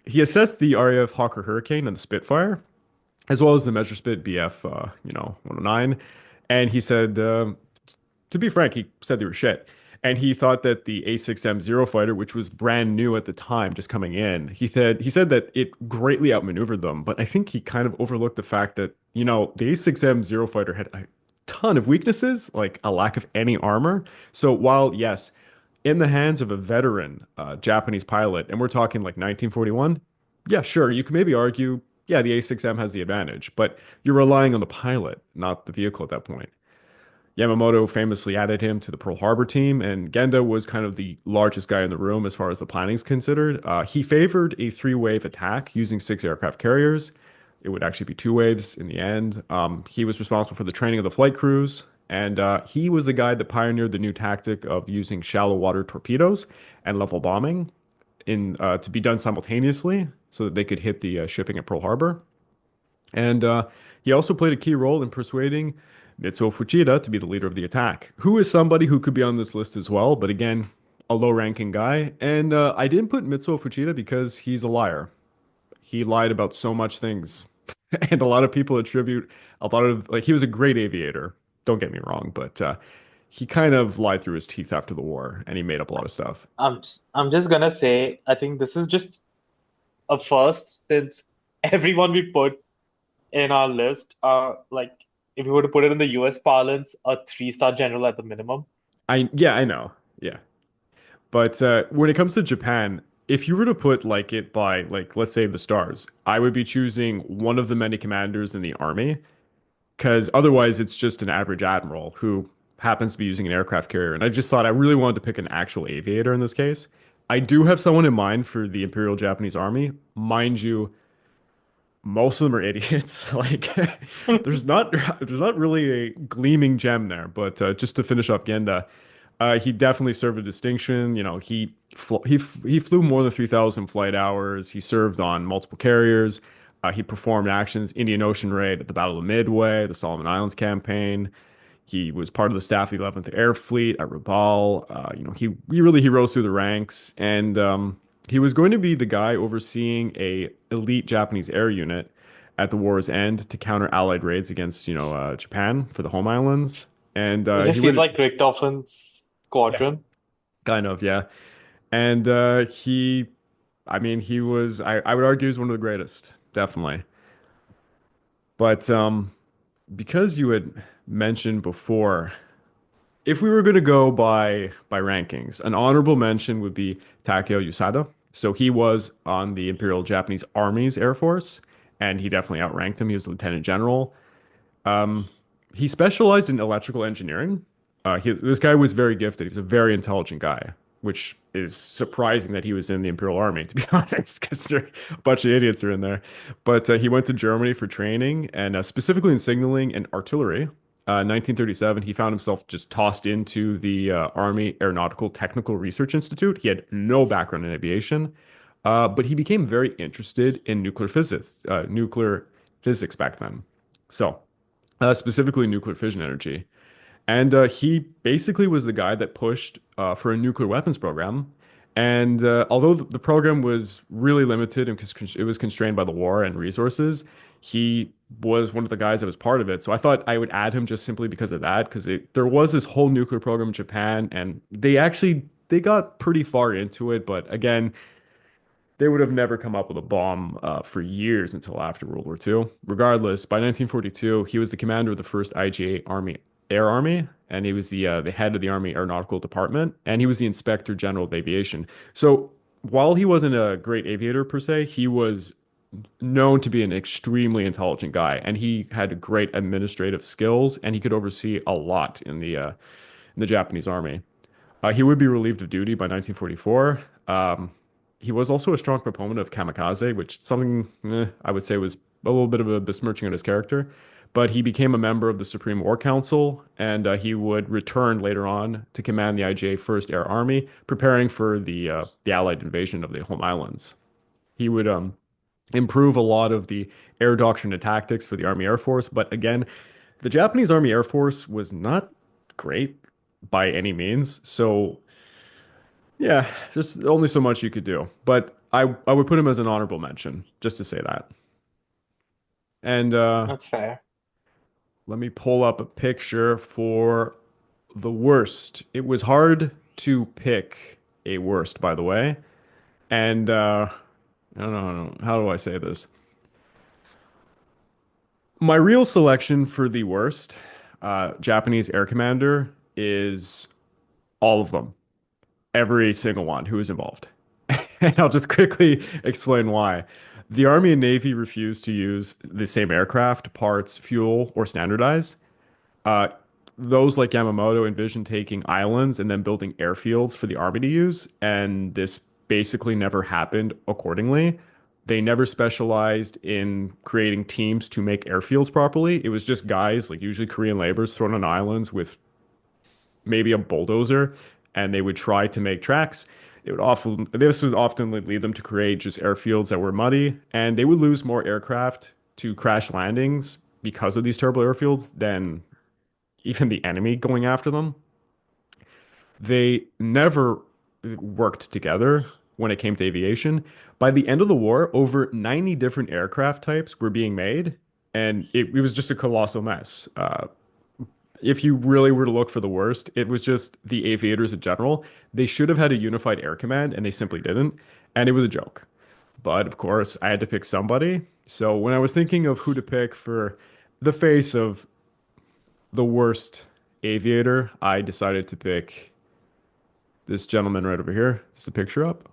he assessed the RAF Hawker Hurricane and the Spitfire, as well as the Messerschmitt BF, 109. And he said, to be frank, he said they were shit. And he thought that the A6M Zero fighter, which was brand new at the time, just coming in, he said that it greatly outmaneuvered them. But I think he kind of overlooked the fact that, the A6M Zero fighter had a ton of weaknesses, like a lack of any armor. So while, yes, in the hands of a veteran Japanese pilot, and we're talking like 1941, yeah, sure, you can maybe argue, yeah, the A6M has the advantage, but you're relying on the pilot, not the vehicle at that point. Yamamoto famously added him to the Pearl Harbor team, and Genda was kind of the largest guy in the room as far as the planning is considered. He favored a three-wave attack using six aircraft carriers. It would actually be two waves in the end. He was responsible for the training of the flight crews, and he was the guy that pioneered the new tactic of using shallow water torpedoes and level bombing to be done simultaneously so that they could hit the shipping at Pearl Harbor. And he also played a key role in persuading Mitsuo Fuchida to be the leader of the attack, who is somebody who could be on this list as well, but again, a low-ranking guy. And I didn't put Mitsuo Fuchida because he's a liar. He lied about so much things. And a lot of people attribute a lot of, like, he was a great aviator, don't get me wrong, but he kind of lied through his teeth after the war, and he made up a lot of stuff. I'm just gonna say, I think this is just a first since everyone we put in our list are like, if we were to put it in the US parlance, a three-star general at the minimum. Yeah, I know. Yeah. But when it comes to Japan, if you were to put like it by like let's say the stars, I would be choosing one of the many commanders in the army because otherwise it's just an average admiral who happens to be using an aircraft carrier. And I just thought I really wanted to pick an actual aviator in this case. I do have someone in mind for the Imperial Japanese Army. Mind you, most of them are idiots. Like there's not really a gleaming gem there. But just to finish off Genda, he definitely served with distinction. You know, he flew more than 3,000 flight hours. He served on multiple carriers. He performed actions Indian Ocean raid at the Battle of Midway, the Solomon Islands campaign. He was part of the staff of the 11th Air Fleet at Rabaul. You know, he rose through the ranks, and he was going to be the guy overseeing a elite Japanese air unit at the war's end to counter Allied raids against, Japan for the home islands. And It he just feels would like Richthofen's Yeah. squadron. kind of, yeah. And I mean, I would argue, he's one of the greatest, definitely. But because you had mentioned before, if we were going to go by rankings, an honorable mention would be Takeo Yusada. So he was on the Imperial Japanese Army's Air Force, and he definitely outranked him. He was lieutenant general. Um, he specialized in electrical engineering. This guy was very gifted. He was a very intelligent guy, which is surprising that he was in the Imperial Army, to be honest, because a bunch of idiots are in there. But he went to Germany for training, and specifically in signaling and artillery. 1937, he found himself just tossed into the Army Aeronautical Technical Research Institute. He had no background in aviation, but he became very interested in nuclear physics back then. So, specifically nuclear fission energy. And he basically was the guy that pushed for a nuclear weapons program. And although the program was really limited and it was constrained by the war and resources, he was one of the guys that was part of it. So I thought I would add him just simply because of that, because there was this whole nuclear program in Japan, and they got pretty far into it. But again, they would have never come up with a bomb for years until after World War II. Regardless, by 1942, he was the commander of the first IGA Army Air Army, and he was the head of the Army Aeronautical Department, and he was the Inspector General of Aviation. So while he wasn't a great aviator per se, he was known to be an extremely intelligent guy, and he had great administrative skills, and he could oversee a lot in the Japanese Army. He would be relieved of duty by 1944. He was also a strong proponent of kamikaze, which something I would say was a little bit of a besmirching of his character. But he became a member of the Supreme War Council, and he would return later on to command the IJA First Air Army, preparing for the Allied invasion of the home islands. He would improve a lot of the air doctrine and tactics for the Army Air Force, but again, the Japanese Army Air Force was not great by any means. So yeah, just only so much you could do. But I would put him as an honorable mention, just to say that. And That's fair. let me pull up a picture for the worst. It was hard to pick a worst, by the way. And I don't know, how do I say this? My real selection for the worst Japanese air commander is all of them, every single one who is involved. And I'll just quickly explain why. The Army and Navy refused to use the same aircraft, parts, fuel, or standardize. Uh, those like Yamamoto envisioned taking islands and then building airfields for the Army to use, and this basically never happened accordingly. They never specialized in creating teams to make airfields properly. It was just guys, like usually Korean laborers, thrown on islands with maybe a bulldozer, and they would try to make tracks. This would often lead them to create just airfields that were muddy, and they would lose more aircraft to crash landings because of these terrible airfields than even the enemy going after them. They never worked together when it came to aviation. By the end of the war, over 90 different aircraft types were being made, and it was just a colossal mess. If you really were to look for the worst, it was just the aviators in general. They should have had a unified air command, and they simply didn't. And it was a joke. But of course, I had to pick somebody. So when I was thinking of who to pick for the face of the worst aviator, I decided to pick this gentleman right over here. Is the picture up?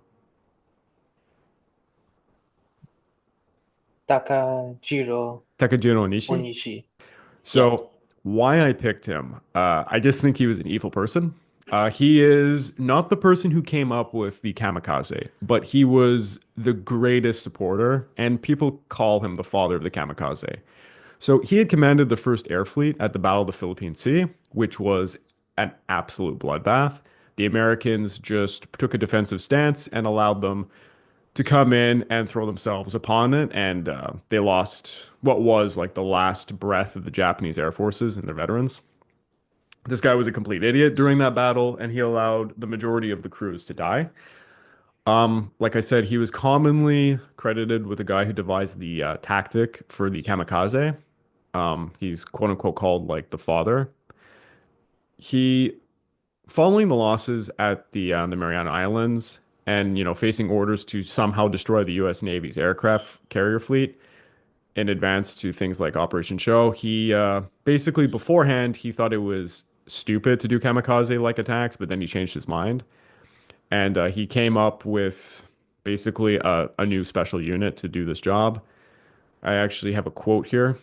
Takajiro Takajiro Onishi. Onishi. Yeah. So Why I picked him? I just think he was an evil person. He is not the person who came up with the kamikaze, but he was the greatest supporter, and people call him the father of the kamikaze. So he had commanded the first air fleet at the Battle of the Philippine Sea, which was an absolute bloodbath. The Americans just took a defensive stance and allowed them to come in and throw themselves upon it, and they lost what was like the last breath of the Japanese Air Forces and their veterans. This guy was a complete idiot during that battle, and he allowed the majority of the crews to die. Like I said, he was commonly credited with the guy who devised the tactic for the kamikaze. He's quote unquote called like the father. He, following the losses at the Mariana Islands, and facing orders to somehow destroy the U.S. Navy's aircraft carrier fleet in advance to things like Operation Show, he basically beforehand he thought it was stupid to do kamikaze-like attacks, but then he changed his mind, and he came up with basically a new special unit to do this job. I actually have a quote here.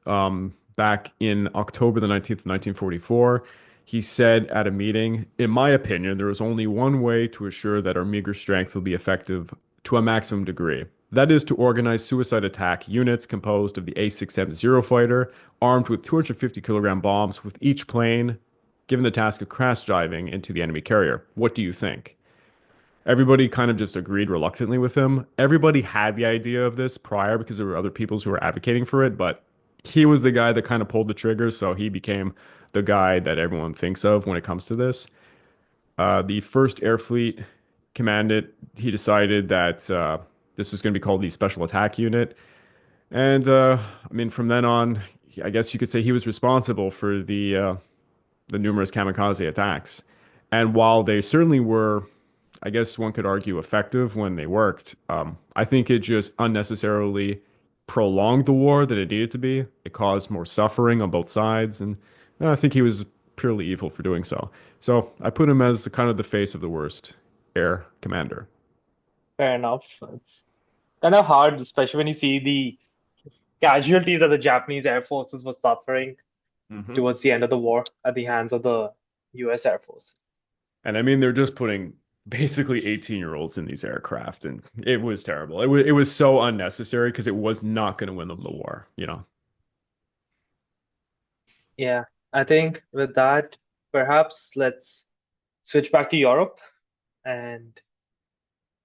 Back in October the 19th, 1944, he said at a meeting, "In my opinion, there is only one way to assure that our meager strength will be effective to a maximum degree. That is to organize suicide attack units composed of the A6M Zero fighter, armed with 250-kilogram bombs, with each plane given the task of crash diving into the enemy carrier. What do you think?" Everybody kind of just agreed reluctantly with him. Everybody had the idea of this prior because there were other peoples who were advocating for it, but he was the guy that kind of pulled the trigger, so he became the guy that everyone thinks of when it comes to this. The first Air Fleet commandant, he decided that this was going to be called the Special Attack Unit. And I mean, from then on, I guess you could say he was responsible for the numerous kamikaze attacks. And while they certainly were, I guess one could argue, effective when they worked, I think it just unnecessarily prolonged the war than it needed to be. It caused more suffering on both sides, and I think he was purely evil for doing so. So I put him as kind of the face of the worst air commander. Fair enough. It's kind of hard, especially when you see the casualties that the Japanese Air Forces were suffering Hmm. towards the end of the war at the hands of the US Air Force. And I mean, they're just putting basically 18-year-olds in these aircraft, and it was terrible. It was so unnecessary because it was not going to win them the war. Yeah, I think with that, perhaps let's switch back to Europe. And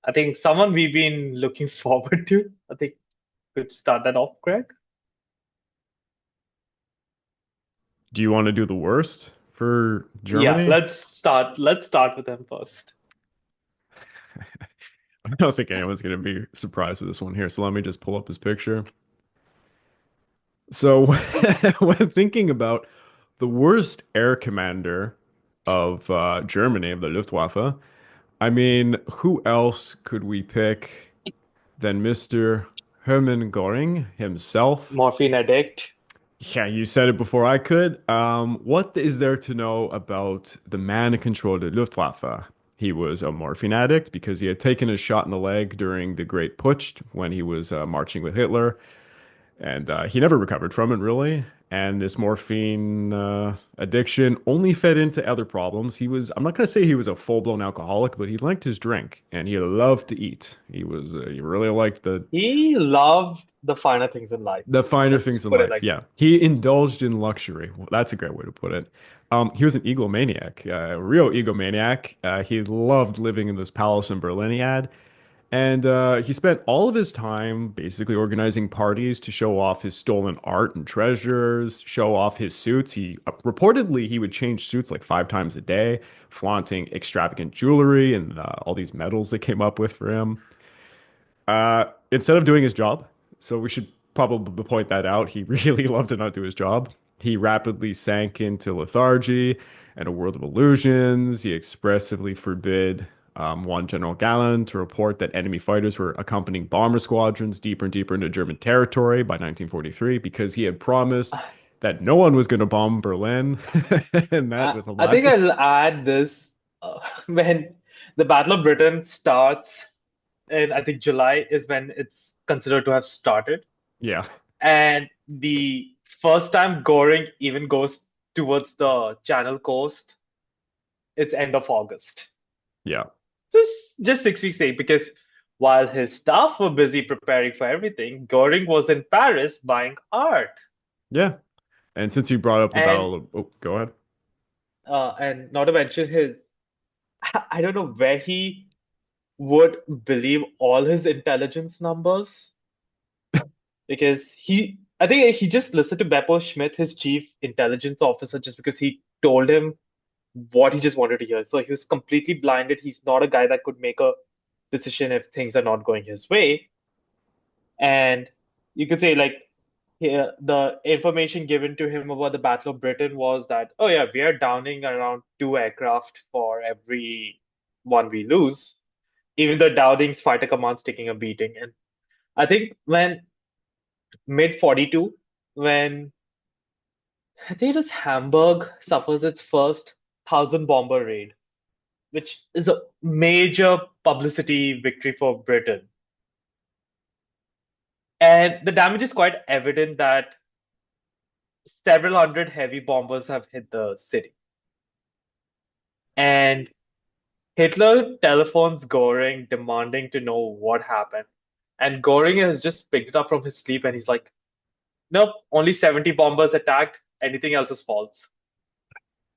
I think someone we've been looking forward to. I think could start that off, Greg. Do you want to do the worst for Yeah, Germany? let's start with them first. I don't think anyone's going to be surprised with this one here. So let me just pull up his picture. So when thinking about the worst air commander of Germany, of the Luftwaffe, I mean, who else could we pick than Mr. Hermann Göring himself? Morphine addict. Yeah, you said it before I could. What is there to know about the man in control of the Luftwaffe? He was a morphine addict because he had taken a shot in the leg during the Great Putsch when he was marching with Hitler, and he never recovered from it really. And this morphine addiction only fed into other problems. I'm not going to say he was a full-blown alcoholic, but he liked his drink and he loved to eat. He really liked He loved the finer things in life. the finer Let's things in put it life. like Yeah. He indulged in luxury. Well, that's a great way to put it. He was an egomaniac, a real egomaniac. He loved living in this palace in Berlin he had. And he spent all of his time basically organizing parties to show off his stolen art and treasures, show off his suits. He reportedly he would change suits like 5 times a day, flaunting extravagant jewelry and all these medals they came up with for him. Instead of doing his job, so we should probably point that out. He really loved to not do his job. He rapidly sank into lethargy and a world of illusions. He expressively forbid one General Galland to report that enemy fighters were accompanying bomber squadrons deeper and deeper into German territory by 1943 because he had promised that no one was going to bomb Berlin, and that was a I think lie. I'll add this when the Battle of Britain starts, and I think July is when it's considered to have started. Yeah. And the first time Göring even goes towards the Channel coast, it's end of August. Yeah. Just 6 weeks late because while his staff were busy preparing for everything, Göring was in Paris buying art. Yeah. And since you brought up the And Battle of, oh, go ahead. and not to mention his, I don't know where he would believe all his intelligence numbers because I think he just listened to Beppo Schmidt, his chief intelligence officer, just because he told him what he just wanted to hear. So he was completely blinded. He's not a guy that could make a decision if things are not going his way. And you could say, like, the information given to him about the Battle of Britain was that, oh, yeah, we are downing around 2 aircraft for every one we lose. Even the Dowding's fighter command's taking a beating. And I think when mid 42, when I think it was Hamburg suffers its first 1,000 bomber raid, which is a major publicity victory for Britain. And the damage is quite evident that several hundred heavy bombers have hit the city. And Hitler telephones Göring demanding to know what happened. And Göring has just picked it up from his sleep and he's like, nope, only 70 bombers attacked. Anything else is false.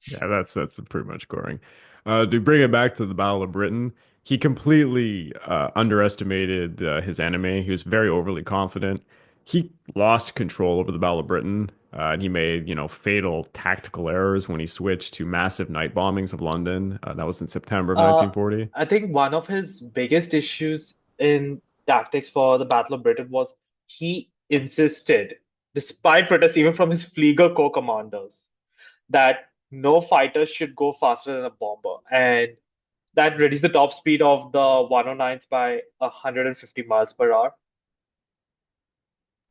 Yeah, that's pretty much Goring. To bring it back to the Battle of Britain, he completely underestimated his enemy. He was very overly confident. He lost control over the Battle of Britain, and he made, fatal tactical errors when he switched to massive night bombings of London. That was in September of Uh, 1940. I think one of his biggest issues in tactics for the Battle of Britain was he insisted, despite protests even from his Flieger Corps commanders, that no fighter should go faster than a bomber. And that reduced the top speed of the 109s by 150 miles per hour.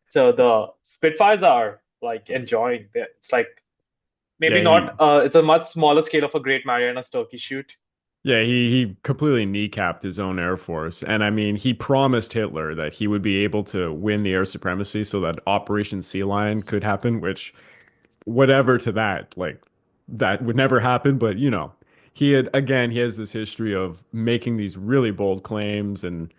So the Spitfires are like enjoying it. It's like maybe Yeah, not, it's a much smaller scale of a Great Marianas Turkey shoot. he completely kneecapped his own air force, and I mean, he promised Hitler that he would be able to win the air supremacy so that Operation Sea Lion could happen, which whatever to that, like that would never happen. But he has this history of making these really bold claims and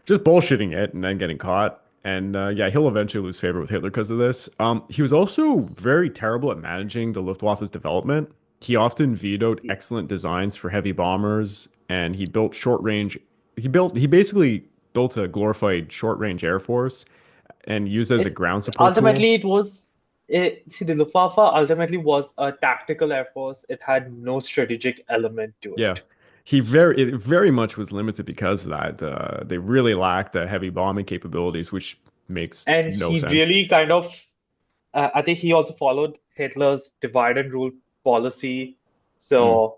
just bullshitting it and then getting caught. And yeah, he'll eventually lose favor with Hitler because of this. He was also very terrible at managing the Luftwaffe's development. He often vetoed excellent designs for heavy bombers, and he built short range. He basically built a glorified short range air force and used it as a It ground support tool. ultimately it was see the Luftwaffe ultimately was a tactical air force. It had no strategic element to Yeah. it. It very much was limited because of that. They really lacked the heavy bombing capabilities, which makes And no he sense. really kind of I think he also followed Hitler's divide and rule policy. Mm, So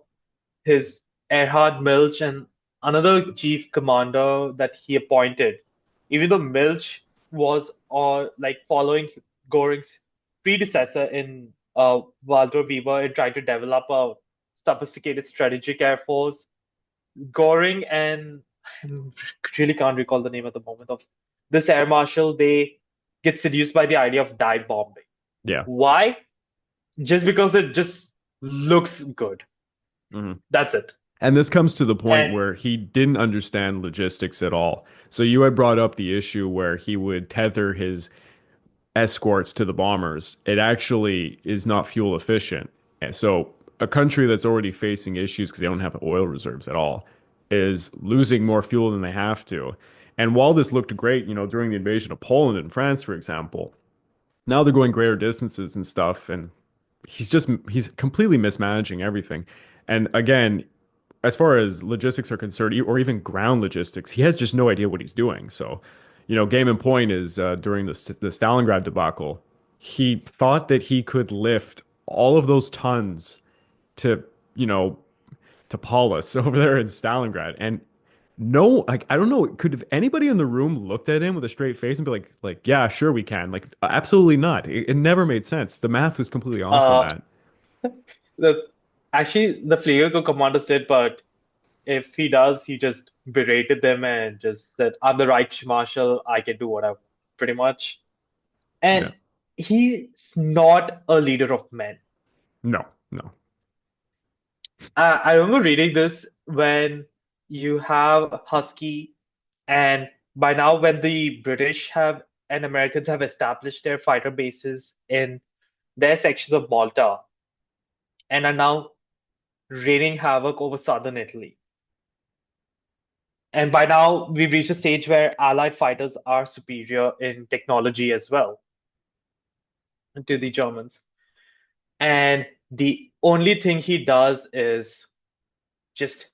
his Erhard Milch and another chief commander that he appointed, even though Milch was like following Göring's predecessor in Walter Weber in trying to develop a sophisticated strategic air force, Göring and I really can't recall the name at the moment of this air marshal, they get seduced by the idea of dive bombing. yeah. Why? Just because it just looks good. Mhm. That's it. And this comes to the point And where he didn't understand logistics at all. So you had brought up the issue where he would tether his escorts to the bombers. It actually is not fuel efficient. And so a country that's already facing issues because they don't have oil reserves at all is losing more fuel than they have to. And while this looked great, during the invasion of Poland and France, for example, now they're going greater distances and stuff, and he's completely mismanaging everything. And again, as far as logistics are concerned, or even ground logistics, he has just no idea what he's doing. So, game in point is during the Stalingrad debacle, he thought that he could lift all of those tons to, you know, to Paulus over there in Stalingrad, and no, like I don't know, could have anybody in the room looked at him with a straight face and be like, yeah, sure we can. Like, absolutely not. It never made sense. The math was completely off on uh, that. the actually the Flieger commanders did, but if he does, he just berated them and just said, "I'm the right marshal. I can do what I want," pretty much. And Yeah. he's not a leader of men. No, no. I remember reading this when you have Husky, and by now, when the British have and Americans have established their fighter bases in their sections of Malta and are now raining havoc over southern Italy. And by now, we've reached a stage where Allied fighters are superior in technology as well to the Germans. And the only thing he does is just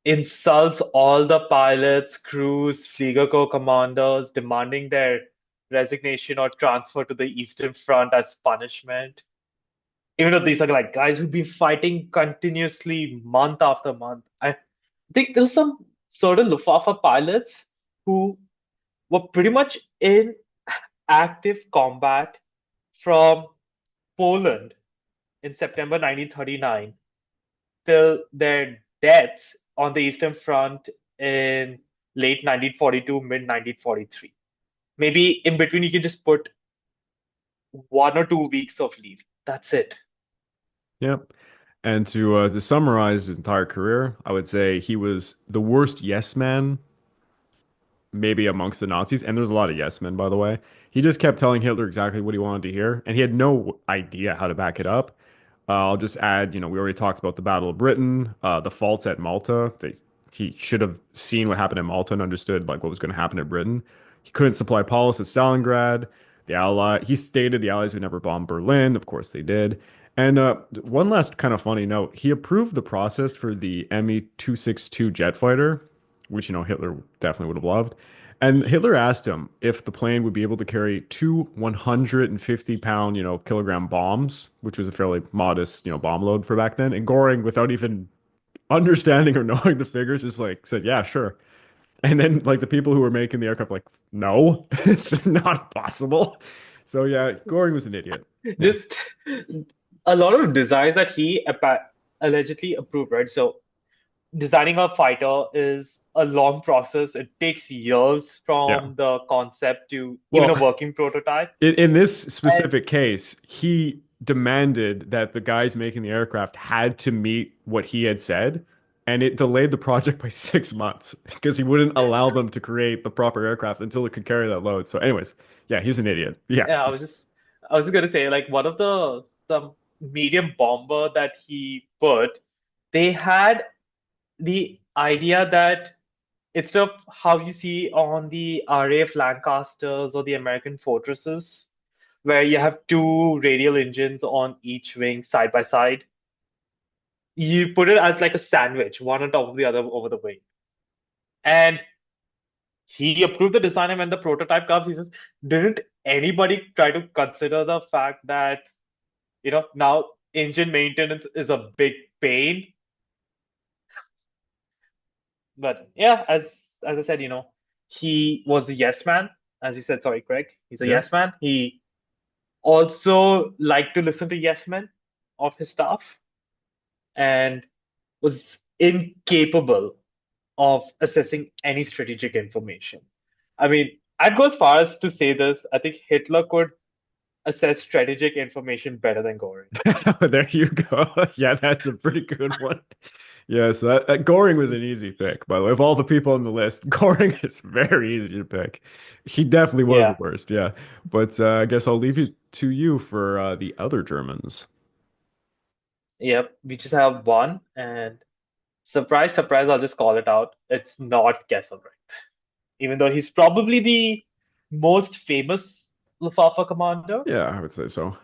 insults all the pilots, crews, Fliegerkorps commanders, demanding their resignation or transfer to the Eastern Front as punishment. Even though these are like guys who've been fighting continuously month after month. I think there's some sort of Luftwaffe pilots who were pretty much in active combat from Poland in September 1939 till their deaths on the Eastern Front in late 1942, mid 1943. Maybe in between, you can just put 1 or 2 weeks of leave. That's it. Yep. And to summarize his entire career, I would say he was the worst yes man maybe amongst the Nazis, and there's a lot of yes men, by the way. He just kept telling Hitler exactly what he wanted to hear, and he had no idea how to back it up. I'll just add, we already talked about the Battle of Britain, the faults at Malta. He should have seen what happened at Malta and understood like what was going to happen at Britain. He couldn't supply Paulus at Stalingrad. He stated the Allies would never bomb Berlin. Of course they did. And one last kind of funny note, he approved the process for the Me-262 jet fighter, which, Hitler definitely would have loved. And Hitler asked him if the plane would be able to carry two 150-pound, kilogram bombs, which was a fairly modest, bomb load for back then. And Göring, without even understanding or knowing the figures, just like said, yeah, sure. And then like the people who were making the aircraft, like, no, it's not possible. So yeah, Göring was an idiot. Yeah. Just a lot of designs that he allegedly approved, right? So designing a fighter is a long process. It takes years Yeah. from the concept to even a Well, working prototype. in this And specific case, he demanded that the guys making the aircraft had to meet what he had said, and it delayed the project by 6 months because he wouldn't allow them to create the proper aircraft until it could carry that load. So, anyways, yeah, he's an idiot. Yeah. yeah, I was just gonna say like one of the medium bomber that he put, they had the idea that instead of how you see on the RAF Lancasters or the American fortresses, where you have two radial engines on each wing side by side, you put it as like a sandwich, one on top of the other over the wing. And he approved the design, and when the prototype comes, he says, didn't anybody try to consider the fact that, now engine maintenance is a big pain? But yeah, as I said, he was a yes man, as you said, sorry, Craig. He's a Yeah. yes man. He also liked to listen to yes men of his staff and was incapable of assessing any strategic information. I mean, I'd go as far as to say this. I think Hitler could assess strategic information better than Göring. There you go. Yeah, that's a pretty good one. Yes, that Göring was an easy pick, by the way. Of all the people on the list, Göring is very easy to pick. He definitely was the Yeah, worst, yeah. But I guess I'll leave it to you for the other Germans. yep. We just have one, and surprise, surprise, I'll just call it out. It's not Kesselring, even though he's probably the most famous Luftwaffe commander. Yeah, I would say so.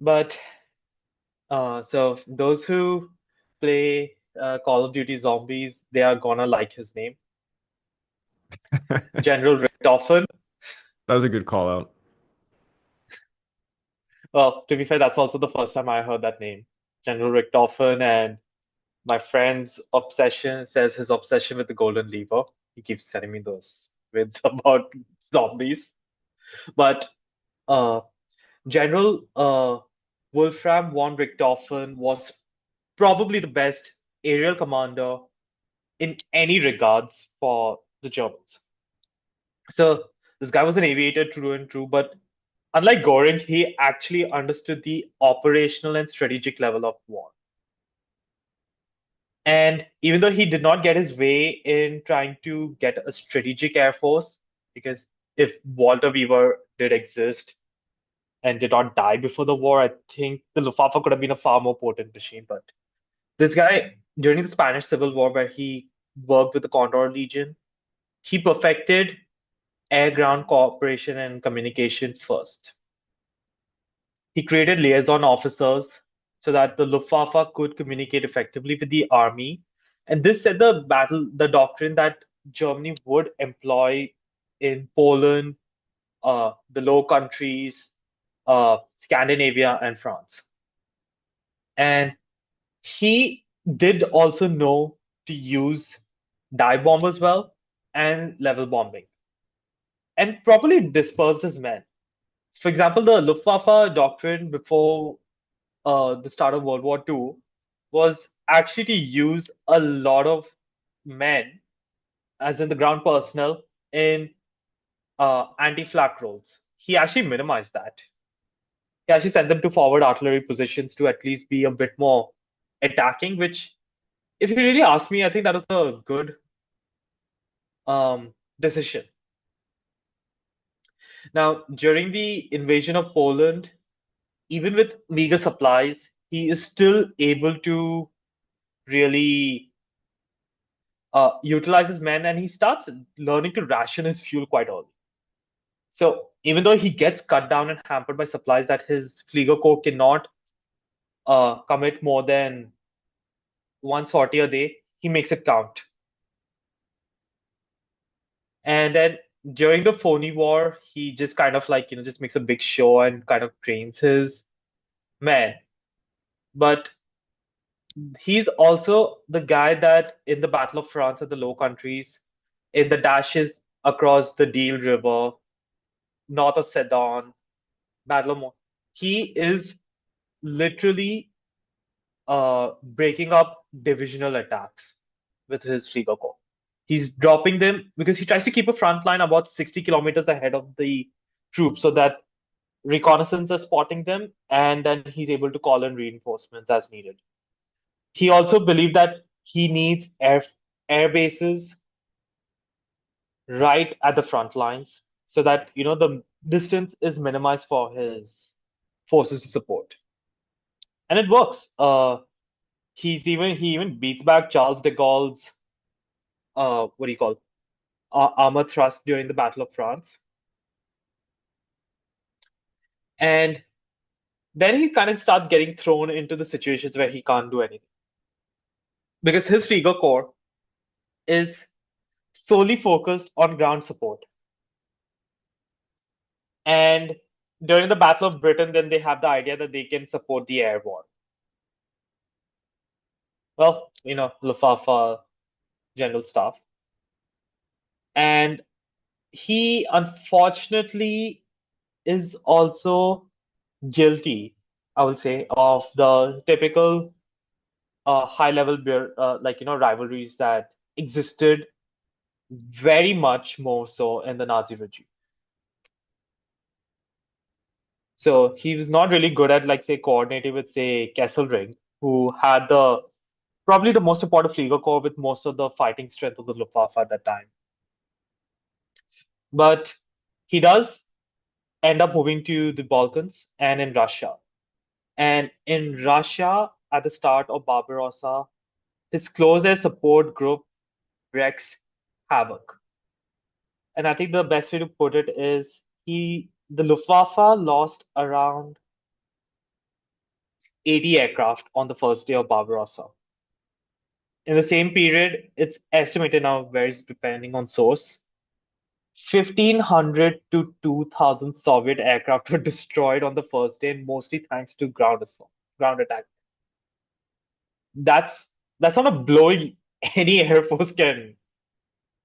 But so those who play Call of Duty Zombies, they are gonna like his name, That General Richtofen. was a good call out. Well, to be fair, that's also the first time I heard that name, General Richtofen, and my friend's obsession says his obsession with the golden lever. He keeps sending me those vids about zombies. But uh, General Wolfram von Richthofen was probably the best aerial commander in any regards for the Germans. So This guy was an aviator true and true, but unlike Göring, he actually understood the operational and strategic level of war. And even though he did not get his way in trying to get a strategic air force, because if Walter Weaver did exist and did not die before the war, I think the Luftwaffe could have been a far more potent machine. But this guy, during the Spanish Civil War, where he worked with the Condor Legion, he perfected air-ground cooperation and communication first. He created liaison officers so that the Luftwaffe could communicate effectively with the army. And this set the doctrine that Germany would employ in Poland, the Low Countries, Scandinavia, and France. And he did also know to use dive bomb as well and level bombing and properly dispersed his men. For example, the Luftwaffe doctrine before the start of World War II was actually to use a lot of men, as in the ground personnel, in anti-flak roles. He actually minimized that. He actually sent them to forward artillery positions to at least be a bit more attacking, which, if you really ask me, I think that was a good decision. Now, during the invasion of Poland, even with meager supplies, he is still able to really utilize his men, and he starts learning to ration his fuel quite early. So even though he gets cut down and hampered by supplies that his Flieger Corps cannot commit more than one sortie a day, he makes it count. And then during the Phony War, he just kind of like, just makes a big show and kind of trains his men. But he's also the guy that in the Battle of France at the Low Countries, in the dashes across the Deal River, north of Sedan, Battle of he is literally breaking up divisional attacks with his Flieger Corps. He's dropping them because he tries to keep a front line about 60 kilometers ahead of the troops so that reconnaissance are spotting them, and then he's able to call in reinforcements as needed. He also believed that he needs air bases right at the front lines so that the distance is minimized for his forces to support, and it works. He even beats back Charles de Gaulle's what do you call armor thrust during the Battle of France, and then he kind of starts getting thrown into the situations where he can't do anything because his Flieger Corps is solely focused on ground support. And during the Battle of Britain, then they have the idea that they can support the air war. Well, Luftwaffe general staff. And he unfortunately is also guilty, I will say, of the typical high level rivalries that existed very much more so in the Nazi regime. So he was not really good at, like, say, coordinating with, say, Kesselring, who had probably the most important Flieger Corps with most of the fighting strength of the Luftwaffe at that time. But he does end up moving to the Balkans and in Russia. And in Russia, at the start of Barbarossa, his closest support group wreaks havoc. And I think the best way to put it is the Luftwaffe lost around 80 aircraft on the first day of Barbarossa. In the same period, it's estimated, now varies depending on source, 1,500 to 2,000 Soviet aircraft were destroyed on the first day, mostly thanks to ground attack. That's not a blow any air force can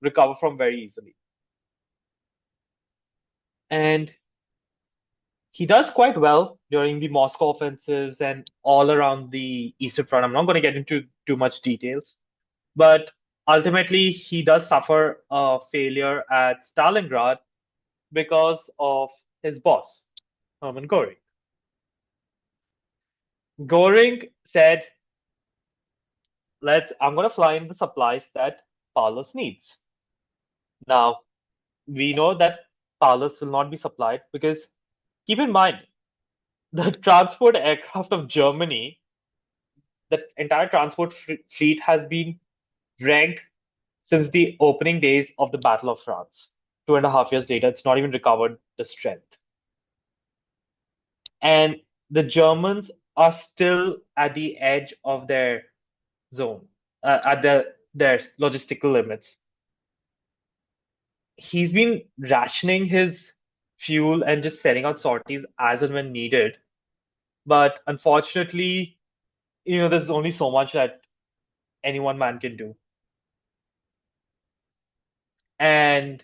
recover from very easily. And he does quite well during the Moscow offensives and all around the Eastern Front. I'm not going to get into too much details, but ultimately he does suffer a failure at Stalingrad because of his boss, Hermann Göring. Göring said, I'm gonna fly in the supplies that Paulus needs. Now, we know that Paulus will not be supplied because keep in mind, the transport aircraft of Germany, the entire transport fleet has been wrecked since the opening days of the Battle of France. 2.5 years later, it's not even recovered the strength. And the Germans are still at the edge of their zone, at their logistical limits. He's been rationing his fuel and just setting out sorties as and when needed. But unfortunately, there's only so much that any one man can do. And,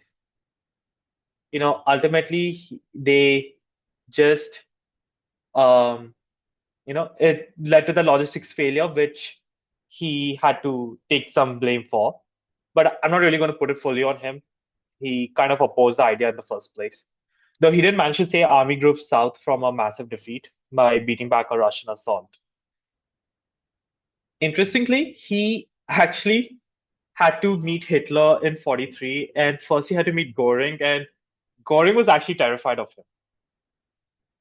ultimately, they just, um, it led to the logistics failure, which he had to take some blame for. But I'm not really going to put it fully on him. He kind of opposed the idea in the first place. Though he did manage to save army groups south from a massive defeat by beating back a Russian assault. Interestingly, he actually had to meet Hitler in 43, and first he had to meet Göring, and Göring was actually terrified of him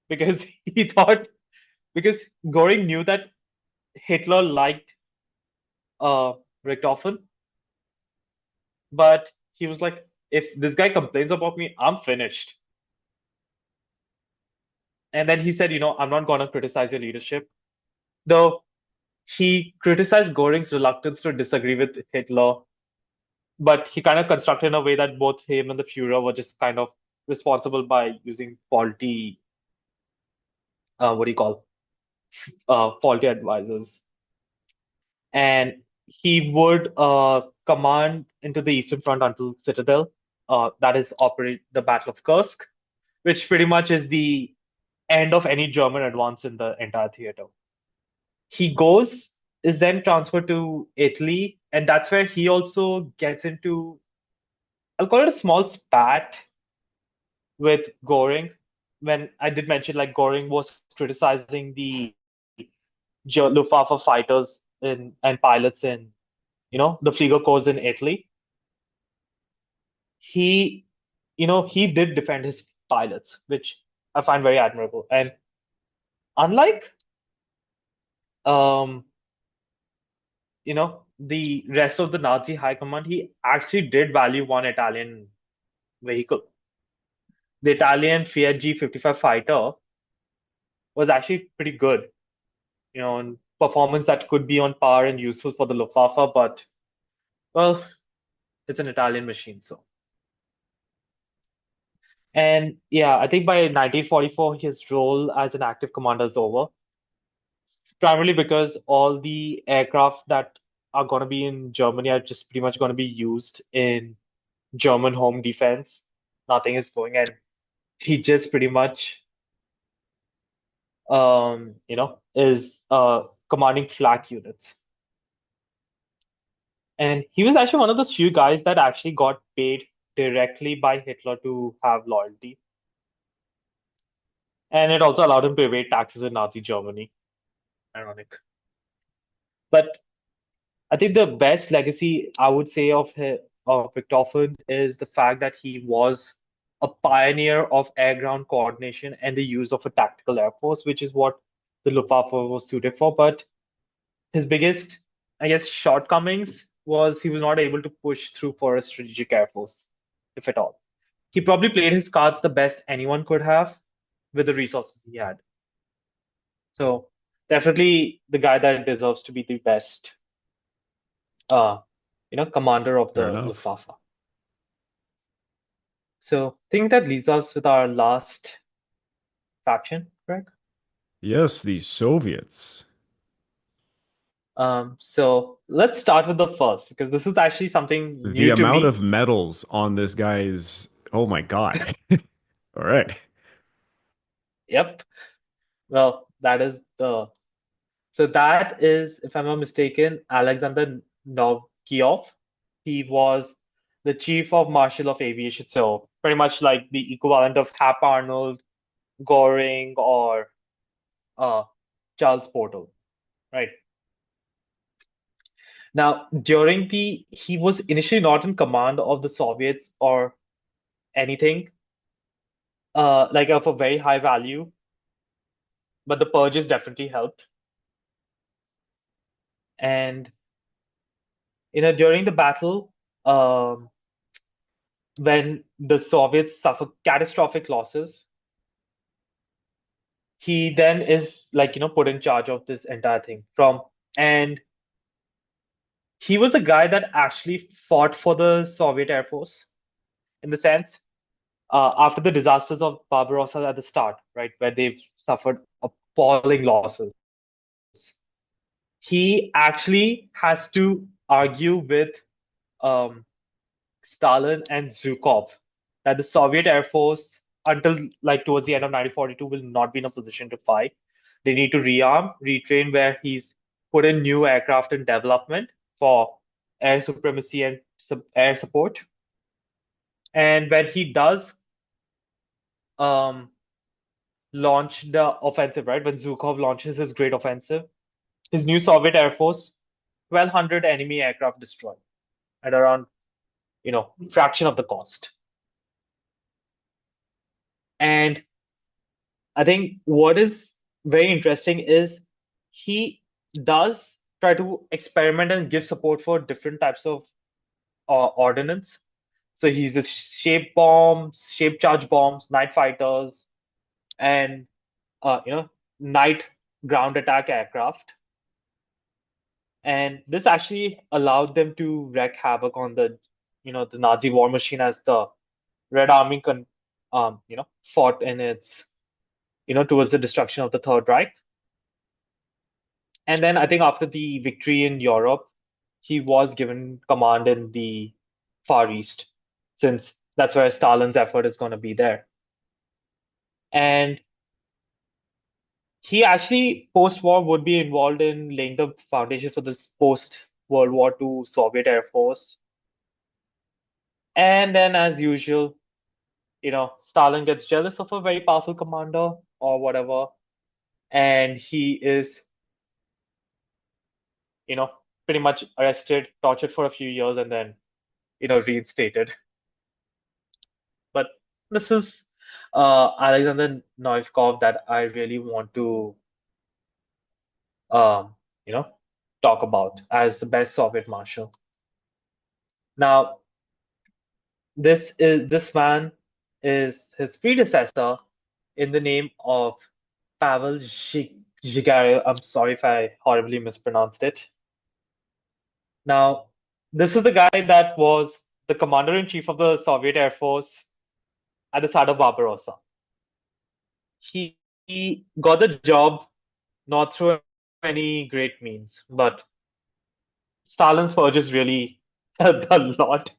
because he thought, because Göring knew that Hitler liked uh, Richthofen, but he was like, if this guy complains about me, I'm finished. And then he said, I'm not going to criticize your leadership. Though he criticized Göring's reluctance to disagree with Hitler, but he kind of constructed in a way that both him and the Führer were just kind of responsible by using faulty, what do you call, faulty advisors. And he would command into the Eastern Front until Citadel, that is, operate the Battle of Kursk, which pretty much is the end of any German advance in the entire theater. He is then transferred to Italy, and that's where he also gets into, I'll call it a small spat with Göring. When I did mention, like, Göring was criticizing the Luftwaffe fighters and pilots in, the Flieger Corps in Italy. He, he did defend his pilots, which I find very admirable. And unlike, um, the rest of the Nazi high command, he actually did value one Italian vehicle. The Italian Fiat G55 fighter was actually pretty good, and performance that could be on par and useful for the Luftwaffe, but, well, it's an Italian machine, so. And yeah, I think by 1944, his role as an active commander is over, primarily because all the aircraft that are going to be in Germany are just pretty much going to be used in German home defense. Nothing is going, and he just pretty much, is commanding flak units. And he was actually one of those few guys that actually got paid directly by Hitler to have loyalty. And it also allowed him to evade taxes in Nazi Germany. Ironic. But I think the best legacy I would say of Richthofen is the fact that he was a pioneer of air-ground coordination and the use of a tactical air force, which is what the Luftwaffe was suited for. But his biggest, I guess, shortcomings was he was not able to push through for a strategic air force, if at all. He probably played his cards the best anyone could have with the resources he had. So definitely the guy that deserves to be the best, commander of Fair the enough. Luftwaffe. So I think that leaves us with our last faction, Greg. Yes, the Soviets. So let's start with the first because this is actually something The new to amount me. of medals on this guy's, oh my God. All right. Yep. Well, that is, if I'm not mistaken, Alexander Novgorod. He was the chief of marshal of aviation. So pretty much like the equivalent of Hap Arnold, Göring, or uh, Charles Portal, right? Now, he was initially not in command of the Soviets or anything, like of a very high value, but the purges definitely helped. And during the battle, um, when the Soviets suffer catastrophic losses, he then is like put in charge of this entire thing and he was the guy that actually fought for the Soviet Air Force in the sense after the disasters of Barbarossa at the start, right, where they've suffered appalling losses. He actually has to argue with um, Stalin and Zhukov that the Soviet Air Force, until like towards the end of 1942, will not be in a position to fight. They need to rearm, retrain, where he's put in new aircraft in development for air supremacy and air support. And when he does um, launch the offensive, right, when Zhukov launches his great offensive, his new Soviet Air Force, 1,200 enemy aircraft destroyed at around, fraction of the cost. And I think what is very interesting is he does try to experiment and give support for different types of ordnance. So he uses shape bombs, shape charge bombs, night fighters, and night ground attack aircraft. And this actually allowed them to wreak havoc on the Nazi war machine as the Red Army fought in its towards the destruction of the Third Reich. And then I think after the victory in Europe, he was given command in the Far East, since that's where Stalin's effort is going to be there. And he actually, post-war, would be involved in laying the foundation for this post-World War II Soviet Air Force. And then, as usual, Stalin gets jealous of a very powerful commander or whatever, and he is, pretty much arrested, tortured for a few years, and then, reinstated. But this is Alexander Novikov that I really want to, um, you know, talk about as the best Soviet marshal. Now, this man is his predecessor in the name of Pavel Zhigarev. I'm sorry if I horribly mispronounced it. Now, this is the guy that was the commander-in-chief of the Soviet Air Force at the start of Barbarossa. He got the job not through any great means, but Stalin's purges really helped a lot.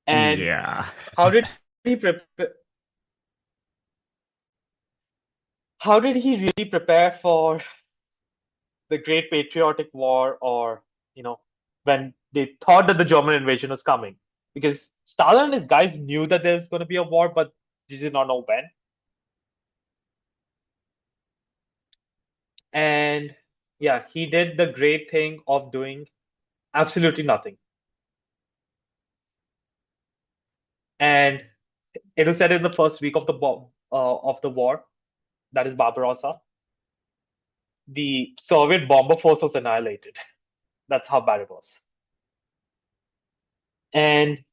And Yeah. how did he prepare? How did he really prepare for the Great Patriotic War, or when they thought that the German invasion was coming? Because Stalin and his guys knew that there's going to be a war, but they did not know when. And yeah, he did the great thing of doing absolutely nothing. And it was said in the first week of the war, that is Barbarossa, the Soviet bomber force was annihilated. That's how bad it was. And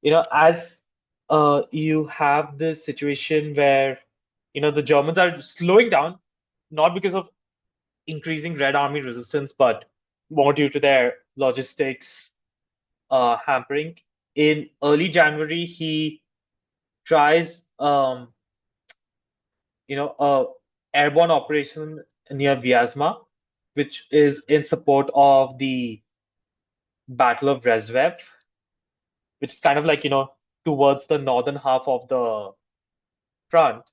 as you have this situation where the Germans are slowing down, not because of increasing Red Army resistance, but more due to their logistics hampering. In early January, he tries a airborne operation near Vyazma, which is in support of the Battle of Rzhev, which is kind of like towards the northern half of the front.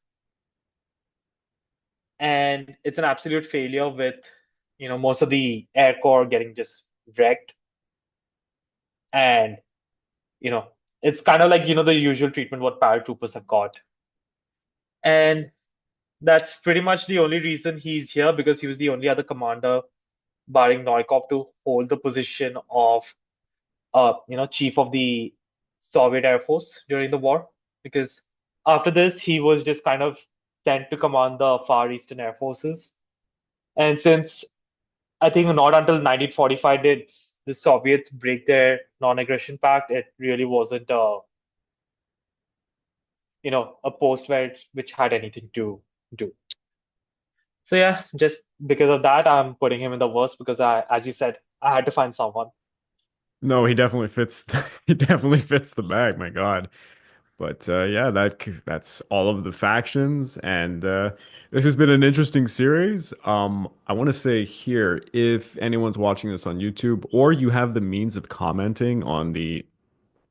And it's an absolute failure, with most of the Air Corps getting just wrecked. And It's kind of like, the usual treatment what paratroopers have got. And that's pretty much the only reason he's here because he was the only other commander, barring Noikov, to hold the position of, chief of the Soviet Air Force during the war. Because after this, he was just kind of sent to command the Far Eastern Air Forces. And since I think not until 1945 did the Soviets break their non-aggression pact, it really wasn't a post which had anything to do. So yeah, just because of that, I'm putting him in the worst because as you said, I had to find someone. No, he definitely fits. He definitely fits the bag. My God. But yeah, that's all of the factions, and this has been an interesting series. I want to say here, if anyone's watching this on YouTube, or you have the means of commenting on the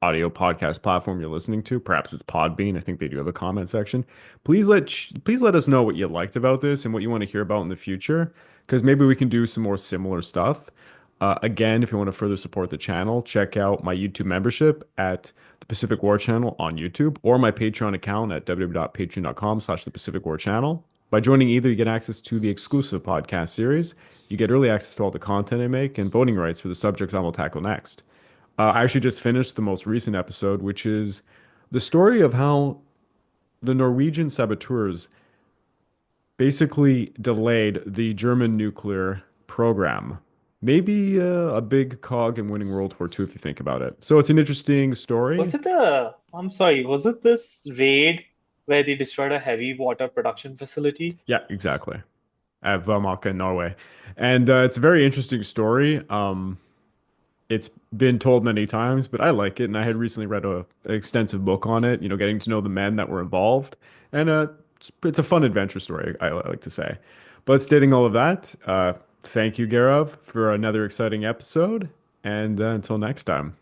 audio podcast platform you're listening to, perhaps it's Podbean. I think they do have a comment section. Please let us know what you liked about this and what you want to hear about in the future, because maybe we can do some more similar stuff. Again, if you want to further support the channel, check out my YouTube membership at the Pacific War Channel on YouTube or my Patreon account at www.patreon.com/the Pacific War Channel. By joining either, you get access to the exclusive podcast series, you get early access to all the content I make, and voting rights for the subjects I will tackle next. I actually just finished the most recent episode, which is the story of how the Norwegian saboteurs basically delayed the German nuclear program. Maybe a big cog in winning World War II, if you think about it. So it's an interesting story. I'm sorry, was it this raid where they destroyed a heavy water production facility? Yeah, exactly. At Vamaka in Norway. And it's a very interesting story. It's been told many times, but I like it. And I had recently read an extensive book on it, getting to know the men that were involved. And it's a fun adventure story, I like to say. But stating all of that, thank you, Gaurav, for another exciting episode. And until next time.